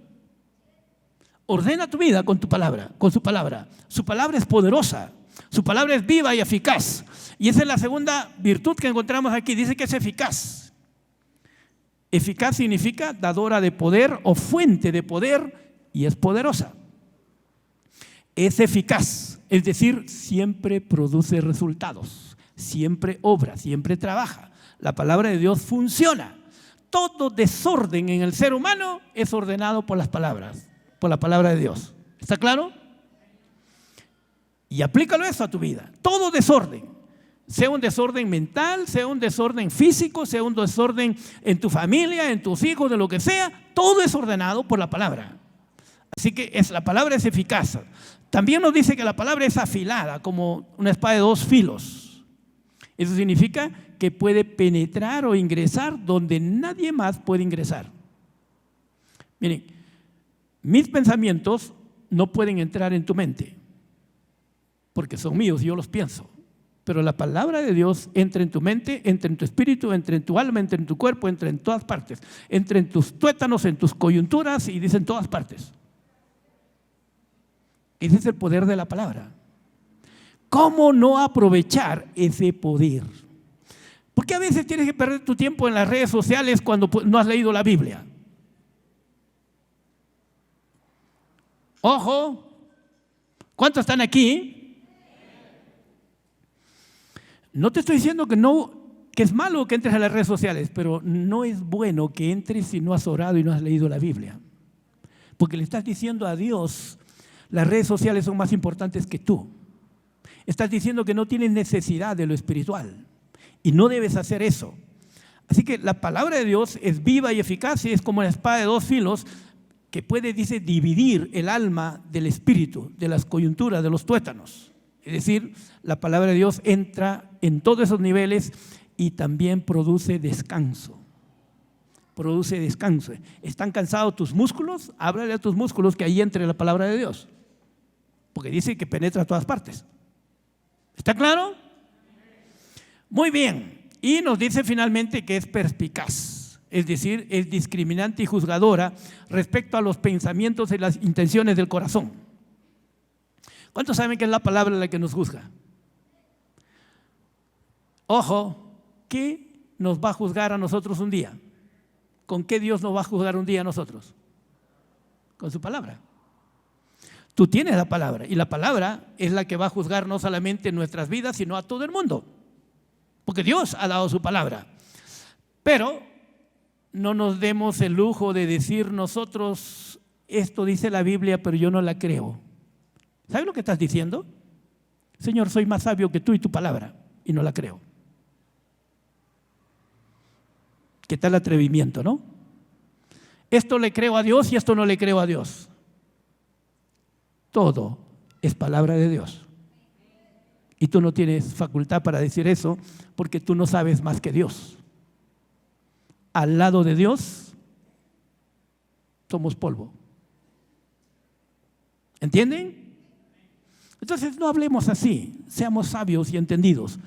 Ordena tu vida con tu palabra, con su palabra. Su palabra es poderosa, su palabra es viva y eficaz. Y esa es la segunda virtud que encontramos aquí. Dice que es eficaz. Eficaz significa dadora de poder o fuente de poder, y es poderosa. Es eficaz, es decir, siempre produce resultados, siempre obra, siempre trabaja. La palabra de Dios funciona. Todo desorden en el ser humano es ordenado por las palabras, por la palabra de Dios. ¿Está claro? Y aplícalo eso a tu vida. Todo desorden, sea un desorden mental, sea un desorden físico, sea un desorden en tu familia, en tus hijos, de lo que sea, todo es ordenado por la palabra. Así que la palabra es eficaz. También nos dice que la palabra es afilada, como una espada de dos filos. Eso significa que puede penetrar o ingresar donde nadie más puede ingresar. Miren, mis pensamientos no pueden entrar en tu mente, porque son míos y yo los pienso. Pero la palabra de Dios entra en tu mente, entra en tu espíritu, entra en tu alma, entra en tu cuerpo, entra en todas partes. Entra en tus tuétanos, en tus coyunturas, y dice en todas partes. Ese es el poder de la palabra. ¿Cómo no aprovechar ese poder? Porque a veces tienes que perder tu tiempo en las redes sociales cuando no has leído la Biblia. Ojo, ¿cuántos están aquí? No te estoy diciendo que es malo que entres a las redes sociales, pero no es bueno que entres si no has orado y no has leído la Biblia. Porque le estás diciendo a Dios, las redes sociales son más importantes que tú. Estás diciendo que no tienes necesidad de lo espiritual y no debes hacer eso. Así que la palabra de Dios es viva y eficaz, y es como una espada de dos filos que puede, dice, dividir el alma del espíritu, de las coyunturas, de los tuétanos. Es decir, la palabra de Dios entra en todos esos niveles y también produce descanso. Produce descanso. ¿Están cansados tus músculos? Háblale a tus músculos que ahí entre la palabra de Dios. Porque dice que penetra a todas partes. ¿Está claro? Muy bien. Y nos dice finalmente que es perspicaz. Es decir, es discriminante y juzgadora respecto a los pensamientos y las intenciones del corazón. ¿Cuántos saben que es la palabra la que nos juzga? Ojo, ¿qué nos va a juzgar a nosotros un día? ¿Con qué Dios nos va a juzgar un día a nosotros? Con su palabra. Tú tienes la palabra, y la palabra es la que va a juzgar no solamente en nuestras vidas, sino a todo el mundo. Porque Dios ha dado su palabra. Pero no nos demos el lujo de decir nosotros, esto dice la Biblia, pero yo no la creo. ¿Sabes lo que estás diciendo? Señor, soy más sabio que tú y tu palabra, y no la creo. ¿Qué tal atrevimiento, no? Esto le creo a Dios y esto no le creo a Dios. Todo es palabra de Dios. Y tú no tienes facultad para decir eso porque tú no sabes más que Dios. Al lado de Dios somos polvo. ¿Entienden? Entonces no hablemos así, seamos sabios y entendidos.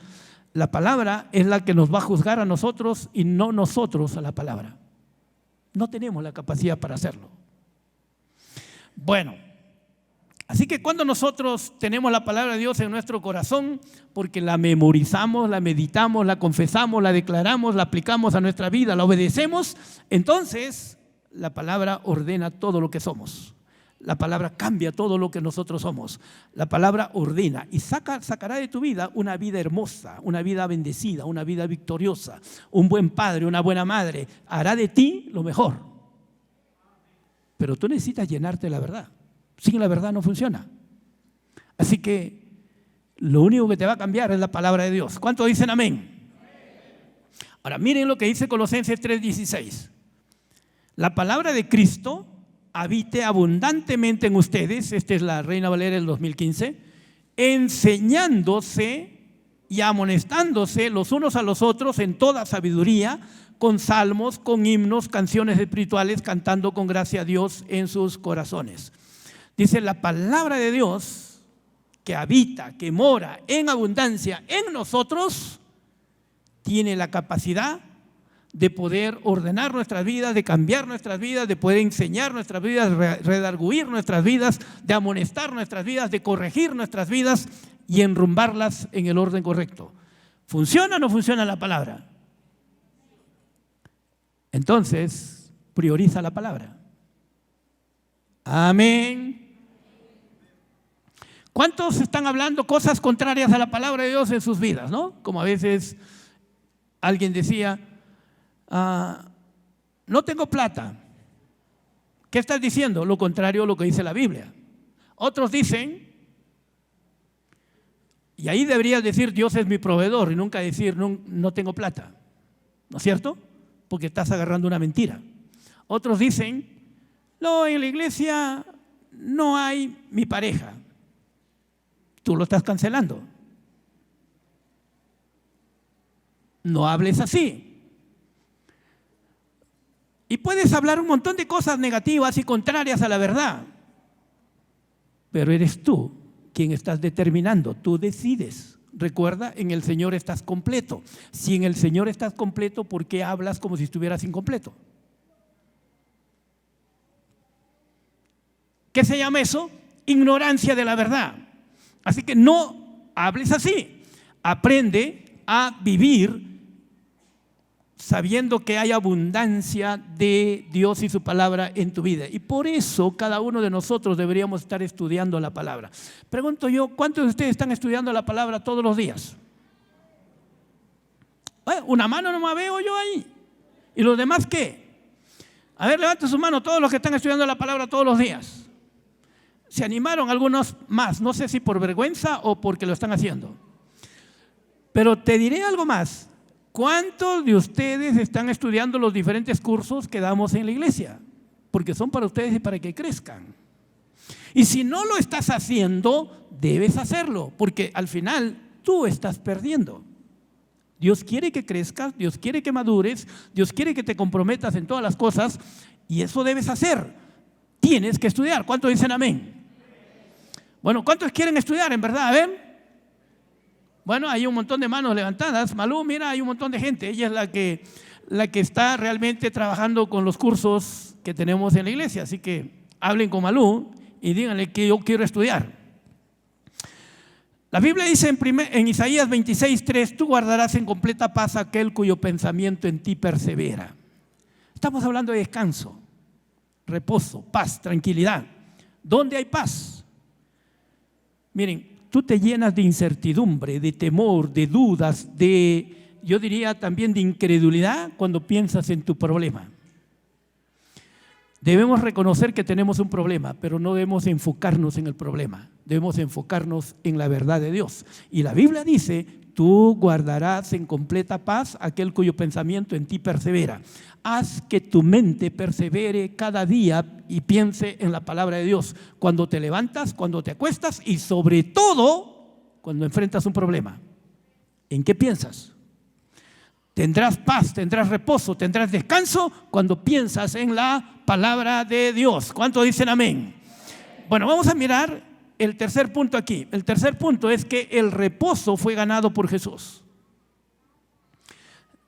La palabra es la que nos va a juzgar a nosotros y no nosotros a la palabra. No tenemos la capacidad para hacerlo. Bueno, así que cuando nosotros tenemos la palabra de Dios en nuestro corazón, porque la memorizamos, la meditamos, la confesamos, la declaramos, la aplicamos a nuestra vida, la obedecemos, entonces la palabra ordena todo lo que somos. La palabra cambia todo lo que nosotros somos. La palabra ordena y sacará de tu vida una vida hermosa, una vida bendecida, una vida victoriosa, un buen padre, una buena madre. Hará de ti lo mejor. Pero tú necesitas llenarte de la verdad. Sin la verdad no funciona. Así que Lo único que te va a cambiar es la palabra de Dios. ¿Cuántos dicen amén? Ahora miren lo que dice Colosenses 3:16. La palabra de Cristo habite abundantemente en ustedes, esta es la Reina Valera del 2015, enseñándose y amonestándose los unos a los otros en toda sabiduría, con salmos, con himnos, canciones espirituales, cantando con gracia a Dios en sus corazones. Dice la palabra de Dios que habita, que mora en abundancia en nosotros, tiene la capacidad de poder ordenar nuestras vidas, de cambiar nuestras vidas, de poder enseñar nuestras vidas, redarguir nuestras vidas, de amonestar nuestras vidas, de corregir nuestras vidas y enrumbarlas en el orden correcto. ¿Funciona o no funciona la palabra? Entonces, prioriza la palabra. Amén. ¿Cuántos están hablando cosas contrarias a la palabra de Dios en sus vidas, no? Como a veces alguien decía, no tengo plata. ¿Qué estás diciendo? Lo contrario a lo que dice la Biblia. Otros dicen, y ahí deberías decir Dios es mi proveedor y nunca decir no tengo plata, ¿no es cierto? Porque estás agarrando una mentira. Otros dicen, no, en la iglesia no hay mi pareja. Tú lo estás cancelando. No hables así. Y puedes hablar un montón de cosas negativas y contrarias a la verdad, pero eres tú quien estás determinando, tú decides. Recuerda, en el Señor estás completo. Si en el Señor estás completo, ¿por qué hablas como si estuvieras incompleto? ¿Qué se llama eso? Ignorancia de la verdad. Así que no hables así. Aprende a vivir sabiendo que hay abundancia de Dios y su palabra en tu vida. Y por eso cada uno de nosotros deberíamos estar estudiando la palabra. Pregunto yo, ¿cuántos de ustedes están estudiando la palabra todos los días? Una mano no me veo yo ahí. ¿Y los demás qué? A ver, levanten su mano todos los que están estudiando la palabra todos los días. Se animaron algunos más, no sé si por vergüenza o porque lo están haciendo. Pero te diré algo más. ¿Cuántos de ustedes están estudiando los diferentes cursos que damos en la iglesia? Porque son para ustedes y para que crezcan. Y si no lo estás haciendo, debes hacerlo, porque al final tú estás perdiendo. Dios quiere que crezcas, Dios quiere que madures, Dios quiere que te comprometas en todas las cosas y eso debes hacer. Tienes que estudiar. ¿Cuántos dicen amén? Bueno, ¿cuántos quieren estudiar en verdad? A ver. Bueno, hay un montón de manos levantadas. Malú, mira, hay un montón de gente. Ella es la que está realmente trabajando con los cursos que tenemos en la iglesia. Así que hablen con Malú y díganle que yo quiero estudiar. La Biblia dice en Isaías 26:3, tú guardarás en completa paz aquel cuyo pensamiento en ti persevera. Estamos hablando de descanso, reposo, paz, tranquilidad. ¿Dónde hay paz? Miren, tú te llenas de incertidumbre, de temor, de dudas, yo diría también de incredulidad cuando piensas en tu problema. Debemos reconocer que tenemos un problema, pero no debemos enfocarnos en el problema. Debemos enfocarnos en la verdad de Dios. Y la Biblia dice, tú guardarás en completa paz aquel cuyo pensamiento en ti persevera. Haz que tu mente persevere cada día y piense en la palabra de Dios. Cuando te levantas, cuando te acuestas y sobre todo cuando enfrentas un problema. ¿En qué piensas? Tendrás paz, tendrás reposo, tendrás descanso cuando piensas en la palabra de Dios. ¿Cuántos dicen amén? Bueno, vamos a mirar el tercer punto aquí. El tercer punto es que el reposo fue ganado por Jesús.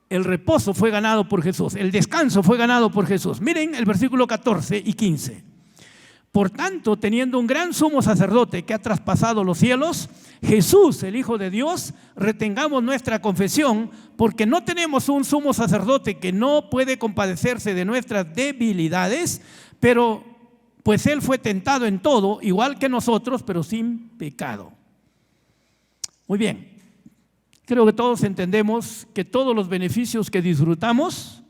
El reposo fue ganado por Jesús. El descanso fue ganado por Jesús. Miren el versículo 14 y 15. Por tanto, teniendo un gran sumo sacerdote que ha traspasado los cielos, Jesús, el Hijo de Dios, retengamos nuestra confesión, porque no tenemos un sumo sacerdote que no puede compadecerse de nuestras debilidades, pero pues Él fue tentado en todo, igual que nosotros, pero sin pecado. Muy bien, creo que todos entendemos que todos los beneficios que disfrutamos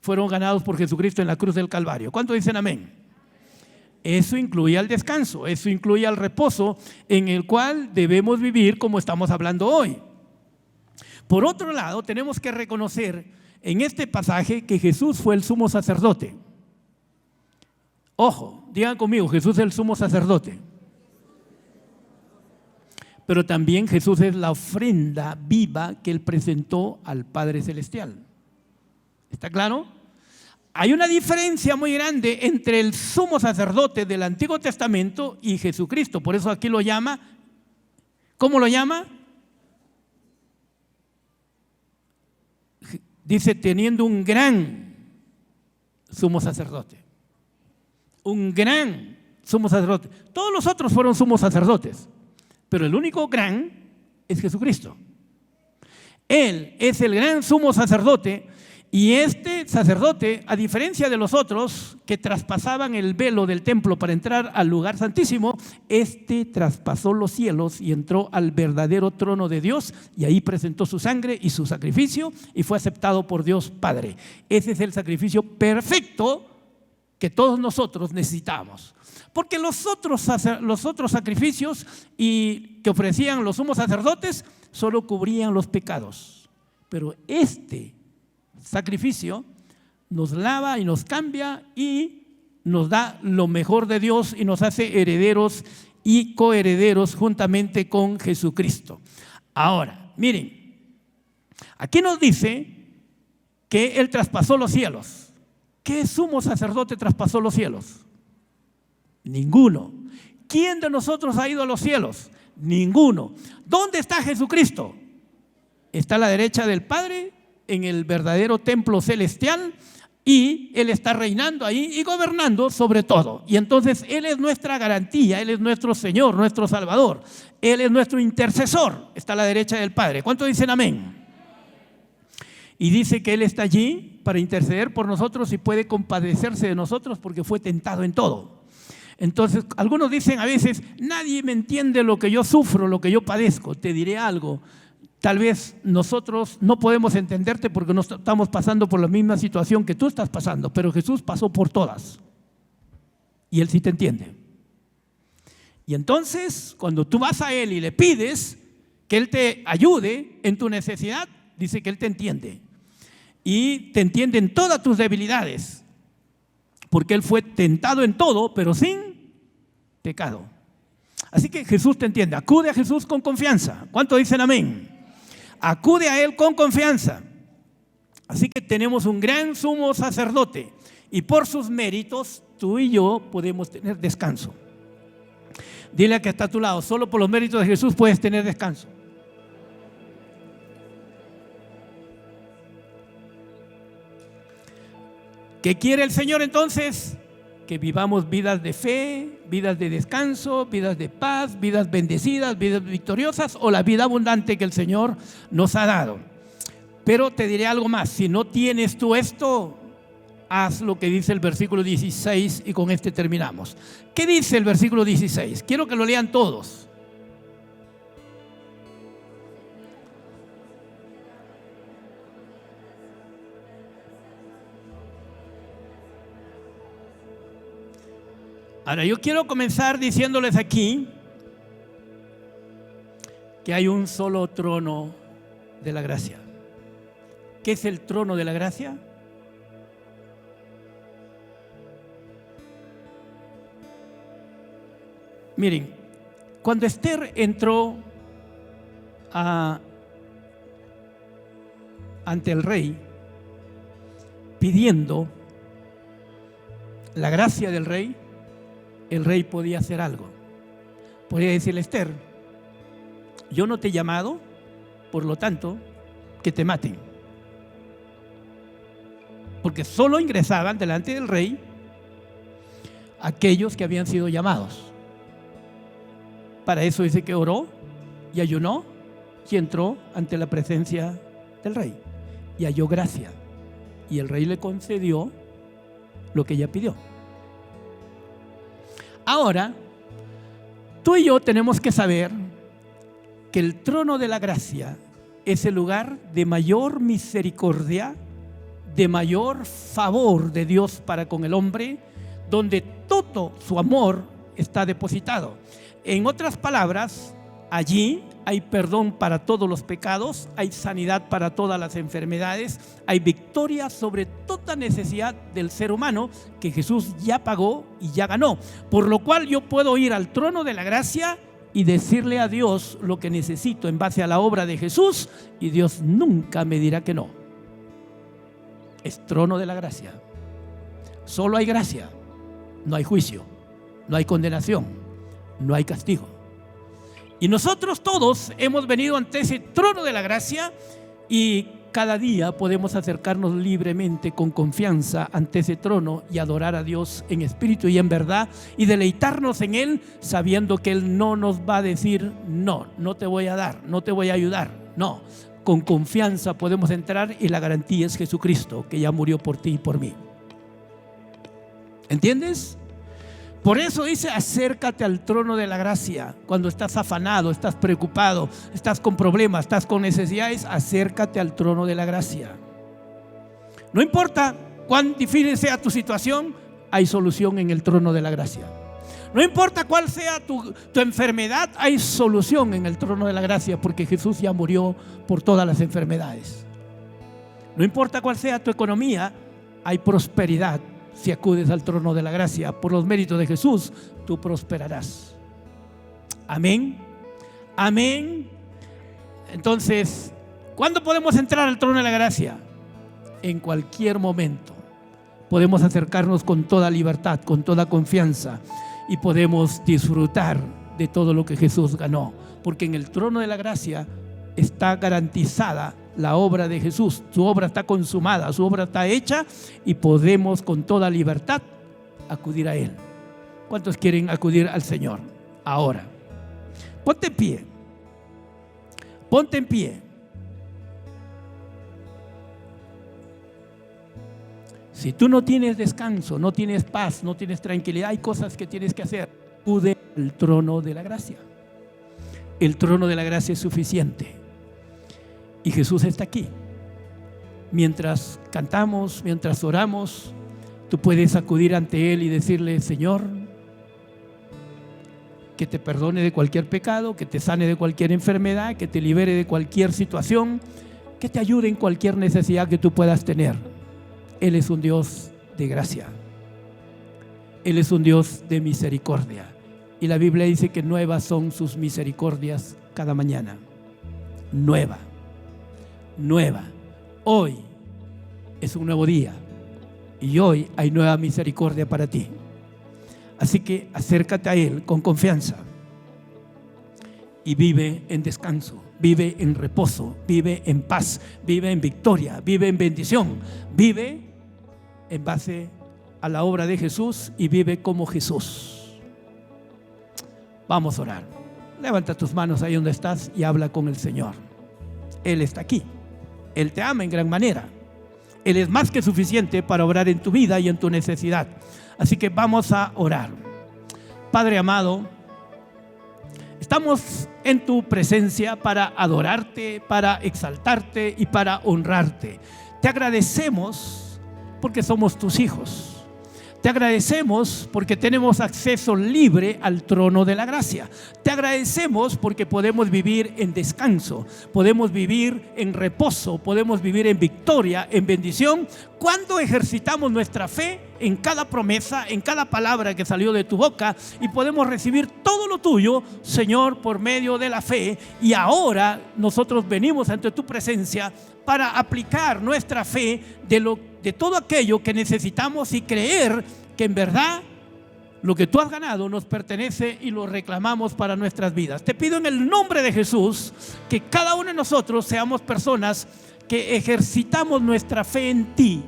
fueron ganados por Jesucristo en la cruz del Calvario. ¿Cuántos dicen amén? Eso incluye al descanso, eso incluye al reposo en el cual debemos vivir como estamos hablando hoy. Por otro lado, tenemos que reconocer en este pasaje que Jesús fue el sumo sacerdote. Ojo, digan conmigo, Jesús es el sumo sacerdote. Pero también Jesús es la ofrenda viva que Él presentó al Padre Celestial. ¿Está claro? Hay una diferencia muy grande entre el sumo sacerdote del Antiguo Testamento y Jesucristo. Por eso aquí lo llama, ¿cómo lo llama? Dice, teniendo un gran sumo sacerdote. Un gran sumo sacerdote. Todos los otros fueron sumos sacerdotes, pero el único gran es Jesucristo. Él es el gran sumo sacerdote, y este sacerdote, a diferencia de los otros que traspasaban el velo del templo para entrar al lugar santísimo, este traspasó los cielos y entró al verdadero trono de Dios, y ahí presentó su sangre y su sacrificio y fue aceptado por Dios Padre. Ese es el sacrificio perfecto que todos nosotros necesitamos. Porque los otros sacrificios que ofrecían los sumos sacerdotes solo cubrían los pecados. Pero este sacrificio nos lava y nos cambia y nos da lo mejor de Dios y nos hace herederos y coherederos juntamente con Jesucristo. Ahora, miren, aquí nos dice que Él traspasó los cielos. ¿Qué sumo sacerdote traspasó los cielos? Ninguno. ¿Quién de nosotros ha ido a los cielos? Ninguno. ¿Dónde está Jesucristo? Está a la derecha del Padre, en el verdadero templo celestial, y Él está reinando ahí y gobernando sobre todo. Y entonces Él es nuestra garantía, Él es nuestro Señor, nuestro Salvador. Él es nuestro intercesor, está a la derecha del Padre. ¿Cuántos dicen amén? Y dice que Él está allí para interceder por nosotros y puede compadecerse de nosotros porque fue tentado en todo. Entonces, algunos dicen a veces, nadie me entiende lo que yo sufro, lo que yo padezco. Te diré algo. Tal vez nosotros no podemos entenderte porque no estamos pasando por la misma situación que tú estás pasando, pero Jesús pasó por todas y Él sí te entiende. Y entonces, cuando tú vas a Él y le pides que Él te ayude en tu necesidad, dice que Él te entiende y te entiende en todas tus debilidades, porque Él fue tentado en todo, pero sin pecado. Así que Jesús te entiende. Acude a Jesús con confianza. ¿Cuántos dicen amén? Acude a Él con confianza. Así que tenemos un gran sumo sacerdote y por sus méritos tú y yo podemos tener descanso. Dile a que está a tu lado, solo por los méritos de Jesús puedes tener descanso. ¿Qué quiere el Señor entonces? Que vivamos vidas de fe, vidas de descanso, vidas de paz, vidas bendecidas, vidas victoriosas, o la vida abundante que el Señor nos ha dado. Pero te diré algo más, si no tienes tú esto, haz lo que dice el versículo 16 y con este terminamos. ¿Qué dice el versículo 16? Quiero que lo lean todos. Ahora, yo quiero comenzar diciéndoles aquí que hay un solo trono de la gracia. ¿Qué es el trono de la gracia? Miren, cuando Esther entró ante el rey pidiendo la gracia del rey, el rey podía hacer algo. Podía decirle: Esther, yo no te he llamado, por lo tanto, que te maten. Porque solo ingresaban delante del rey aquellos que habían sido llamados. Para eso dice que oró y ayunó y entró ante la presencia del rey y halló gracia. Y el rey le concedió lo que ella pidió. Ahora, tú y yo tenemos que saber que el trono de la gracia es el lugar de mayor misericordia, de mayor favor de Dios para con el hombre, donde todo su amor está depositado. En otras palabras, allí hay perdón para todos los pecados, hay sanidad para todas las enfermedades, hay victoria sobre toda necesidad del ser humano que Jesús ya pagó y ya ganó. Por lo cual yo puedo ir al trono de la gracia y decirle a Dios lo que necesito en base a la obra de Jesús, y Dios nunca me dirá que no. Es trono de la gracia. Solo hay gracia, no hay juicio, no hay condenación, no hay castigo. Y nosotros todos hemos venido ante ese trono de la gracia, y cada día podemos acercarnos libremente, con confianza, ante ese trono y adorar a Dios en espíritu y en verdad, y deleitarnos en Él, sabiendo que Él no nos va a decir no, no te voy a dar, no te voy a ayudar. No, con confianza podemos entrar, y la garantía es Jesucristo, que ya murió por ti y por mí. ¿Entiendes? Por eso dice: acércate al trono de la gracia. Cuando estás afanado, estás preocupado, estás con problemas, estás con necesidades, acércate al trono de la gracia. No importa cuán difícil sea tu situación, hay solución en el trono de la gracia. No importa cuál sea tu enfermedad, hay solución en el trono de la gracia, porque Jesús ya murió por todas las enfermedades. No importa cuál sea tu economía, hay prosperidad. Si acudes al trono de la gracia, por los méritos de Jesús, tú prosperarás. Amén. Amén. Entonces, ¿cuándo podemos entrar al trono de la gracia? En cualquier momento. Podemos acercarnos con toda libertad, con toda confianza, y podemos disfrutar de todo lo que Jesús ganó. Porque en el trono de la gracia está garantizada la obra de Jesús. Su obra está consumada, su obra está hecha, y podemos con toda libertad acudir a Él. ¿Cuántos quieren acudir al Señor ahora? Ponte en pie. Ponte en pie. Si tú no tienes descanso, no tienes paz, no tienes tranquilidad, hay cosas que tienes que hacer. Acude al trono de la gracia. El trono de la gracia es suficiente. Y Jesús está aquí. Mientras cantamos, mientras oramos, tú puedes acudir ante Él y decirle: Señor, que te perdone de cualquier pecado, que te sane de cualquier enfermedad, que te libere de cualquier situación, que te ayude en cualquier necesidad que tú puedas tener. Él es un Dios de gracia. Él es un Dios de misericordia. Y la Biblia dice que nuevas son sus misericordias cada mañana. Nueva. Hoy es un nuevo día, y hoy hay nueva misericordia para ti. Así que acércate a Él con confianza y vive en descanso, vive en reposo, vive en paz, vive en victoria, vive en bendición, vive en base a la obra de Jesús y vive como Jesús. Vamos a orar. Levanta tus manos ahí donde estás y habla con el Señor. Él está aquí. Él te ama en gran manera. Él es más que suficiente para obrar en tu vida y en tu necesidad. Así que vamos a orar. Padre amado, estamos en tu presencia para adorarte, para exaltarte y para honrarte. Te agradecemos porque somos tus hijos. Te agradecemos porque tenemos acceso libre al trono de la gracia. Te agradecemos porque podemos vivir en descanso, podemos vivir en reposo, podemos vivir en victoria, en bendición, cuando ejercitamos nuestra fe en cada promesa, en cada palabra que salió de tu boca, y podemos recibir todo lo tuyo, Señor, por medio de la fe. Y ahora nosotros venimos ante tu presencia para aplicar nuestra fe de todo aquello que necesitamos y creer que en verdad lo que tú has ganado nos pertenece y lo reclamamos para nuestras vidas. Te pido en el nombre de Jesús que cada uno de nosotros seamos personas que ejercitamos nuestra fe en ti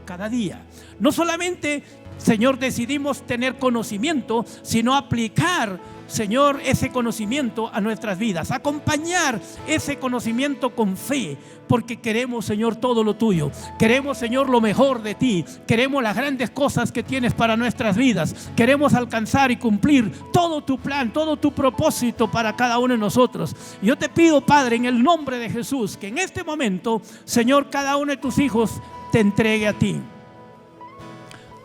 cada día. No solamente, Señor, decidimos tener conocimiento, sino aplicar, Señor, ese conocimiento a nuestras vidas, acompañar ese conocimiento con fe, porque queremos, Señor, todo lo tuyo. Queremos, Señor, lo mejor de ti. Queremos las grandes cosas que tienes para nuestras vidas. Queremos alcanzar y cumplir todo tu plan, todo tu propósito para cada uno de nosotros. Y yo te pido, Padre, en el nombre de Jesús, que en este momento, Señor, cada uno de tus hijos te entregue a ti.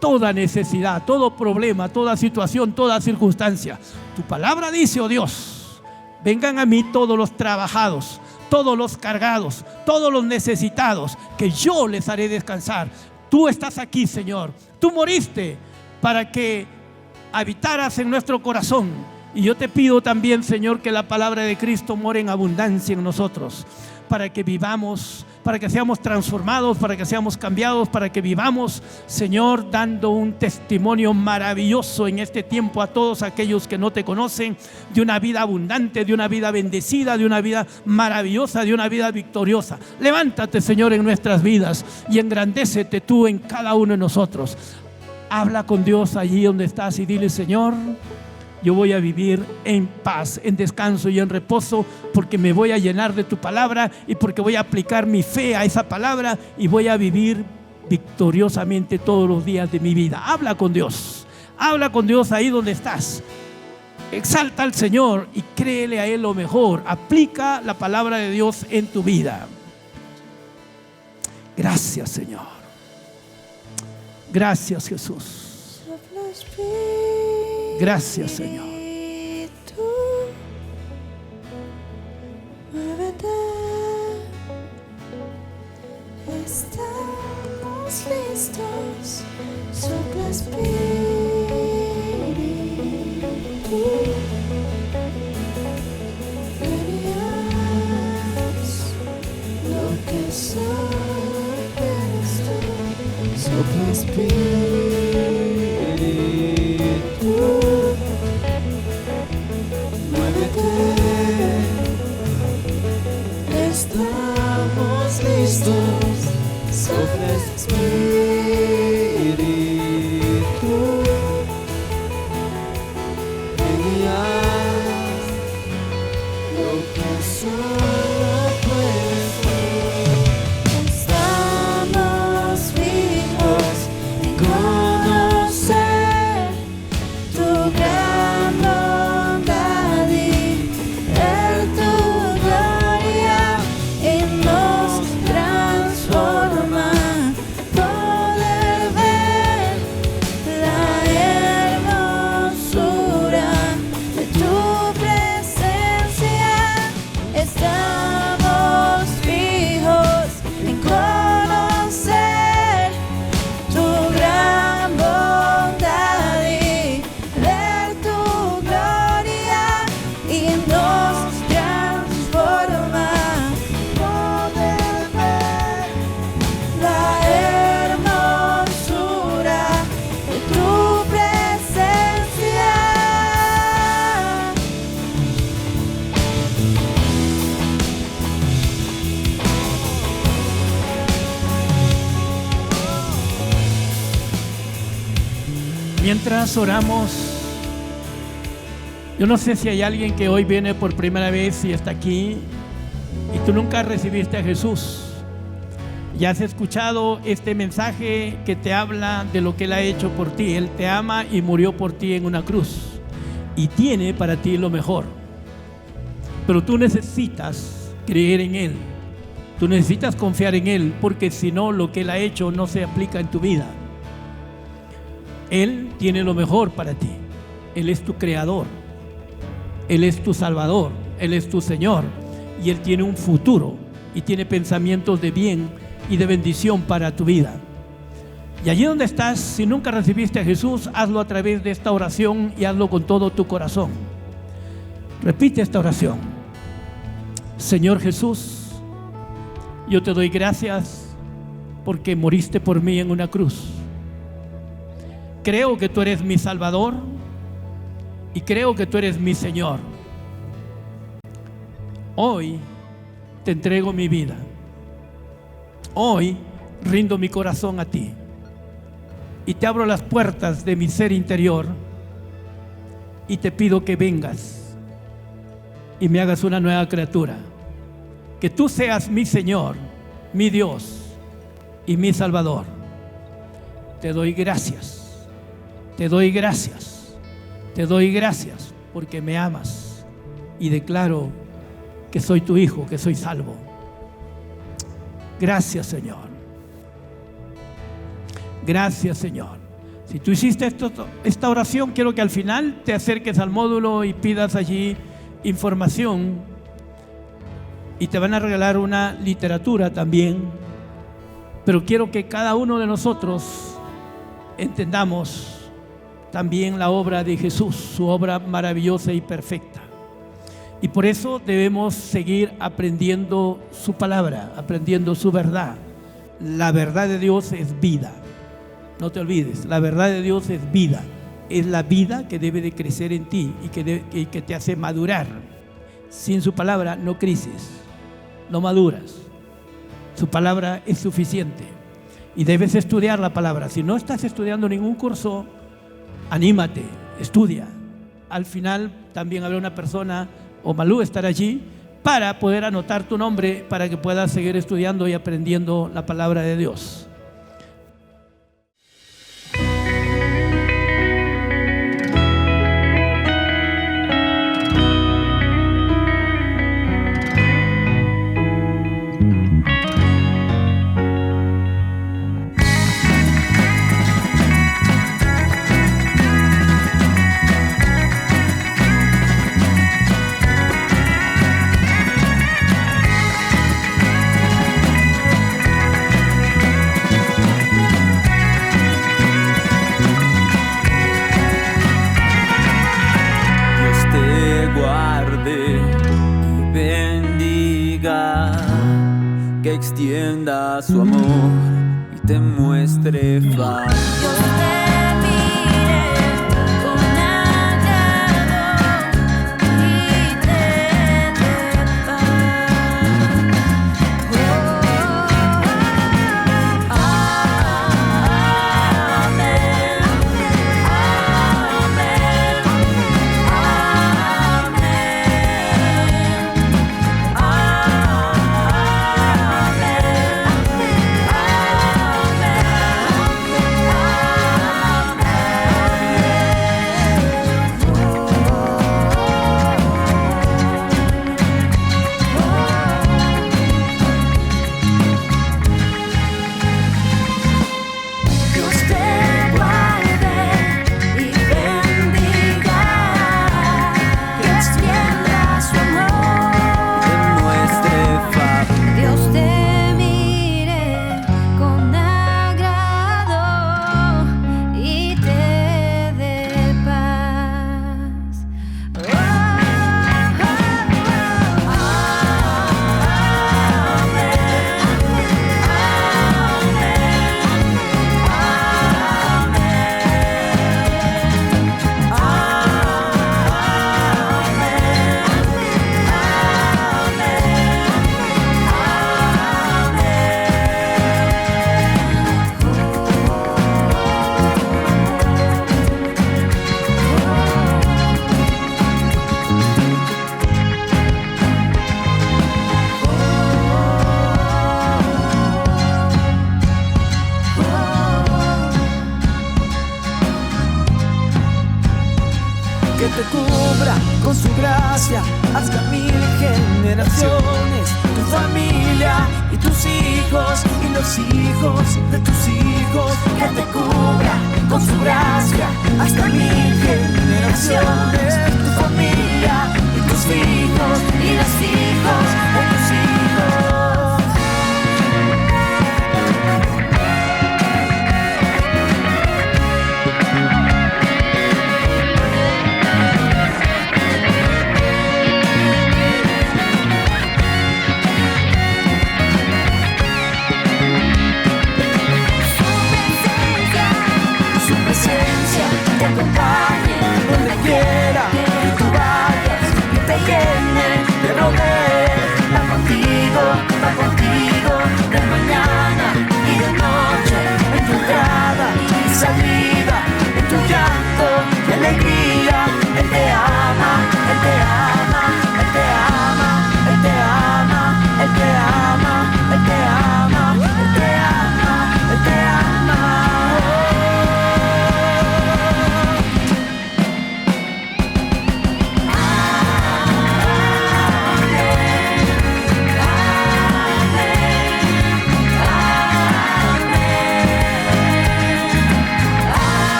toda necesidad, todo problema, toda situación, toda circunstancia. Tu palabra dice, oh Dios, vengan a mí todos los trabajados, todos los cargados, todos los necesitados, que yo les haré descansar. Tú estás aquí, Señor. Tú moriste para que habitaras en nuestro corazón. Y yo te pido también, Señor, que la palabra de Cristo more en abundancia en nosotros, para que vivamos, para que seamos transformados, para que seamos cambiados, para que vivamos, Señor, dando un testimonio maravilloso en este tiempo a todos aquellos que no te conocen, de una vida abundante, de una vida bendecida, de una vida maravillosa, de una vida victoriosa. Levántate, Señor, en nuestras vidas y engrandécete tú en cada uno de nosotros. Habla con Dios allí donde estás y dile, Señor, yo voy a vivir en paz, en descanso y en reposo, porque me voy a llenar de tu palabra y porque voy a aplicar mi fe a esa palabra y voy a vivir victoriosamente todos los días de mi vida. Habla con Dios ahí donde estás. Exalta al Señor y créele a Él lo mejor. Aplica la palabra de Dios en tu vida. Gracias, Señor. Gracias, Jesús. Gracias, Señor. Muévete. Estamos listos. Sopla Espíritu. Verías lo que solo quieres tú. Sopla Espíritu. Estamos listos, sopla Espíritu, verías lo que solo puedes ver. Estamos fijos en conocer tu gran bondad y ver tu gloria. Nos transforma, poder ver la hermosura de tu presencia. Estamos fijos en conocer tu gran bondad y ver tu gloria y nos transforma. Mientras oramos, yo no sé si hay alguien que hoy viene por primera vez y está aquí y tú nunca recibiste a Jesús. Ya has escuchado este mensaje que te habla de lo que Él ha hecho por ti. Él te ama y murió por ti en una cruz y tiene para ti lo mejor. Pero tú necesitas creer en Él. Tú necesitas confiar en Él, porque si no, lo que Él ha hecho no se aplica en tu vida. Él tiene lo mejor para ti. Él es tu creador. Él es tu salvador. Él es tu Señor. Y Él tiene un futuro y tiene pensamientos de bien y de bendición para tu vida. Y allí donde estás, si nunca recibiste a Jesús, hazlo a través de esta oración y hazlo con todo tu corazón. Repite esta oración. Señor Jesús, yo te doy gracias porque moriste por mí en una cruz. Creo que tú eres mi Salvador y creo que tú eres mi Señor. Hoy te entrego mi vida. Hoy rindo mi corazón a ti y te abro las puertas de mi ser interior y te pido que vengas y me hagas una nueva criatura. Que tú seas mi Señor, mi Dios y mi Salvador. Te doy gracias. Te doy gracias, te doy gracias porque me amas y declaro que soy tu hijo, que soy salvo. Gracias, Señor. Gracias, Señor. Si tú hiciste esta oración, quiero que al final te acerques al módulo y pidas allí información, y te van a regalar una literatura también. Pero quiero que cada uno de nosotros entendamos también la obra de Jesús, su obra maravillosa y perfecta. Y por eso debemos seguir aprendiendo su palabra, aprendiendo su verdad. La verdad de Dios es vida. No te olvides, la verdad de Dios es vida. Es la vida que debe de crecer en ti y que te hace madurar. Sin su palabra no creces, no maduras. Su palabra es suficiente y debes estudiar la palabra. Si no estás estudiando ningún curso, anímate, estudia. Al final también habrá una persona, o Malú estará allí, para poder anotar tu nombre para que puedas seguir estudiando y aprendiendo la palabra de Dios. Que extienda su amor y te muestre favor. Dios te mire con agrado y te dé paz. Amén, amén, Dios te guarde y bendiga, que extienda su amor, Te muestre favor. Dios te mire con agrado y te dé paz. Que te cubra con su gracia hasta 1000 generaciones, tu familia y tus hijos y los hijos de tus hijos. Que te cubra con su gracia hasta 1000 generaciones, tu familia y tus hijos Y los hijos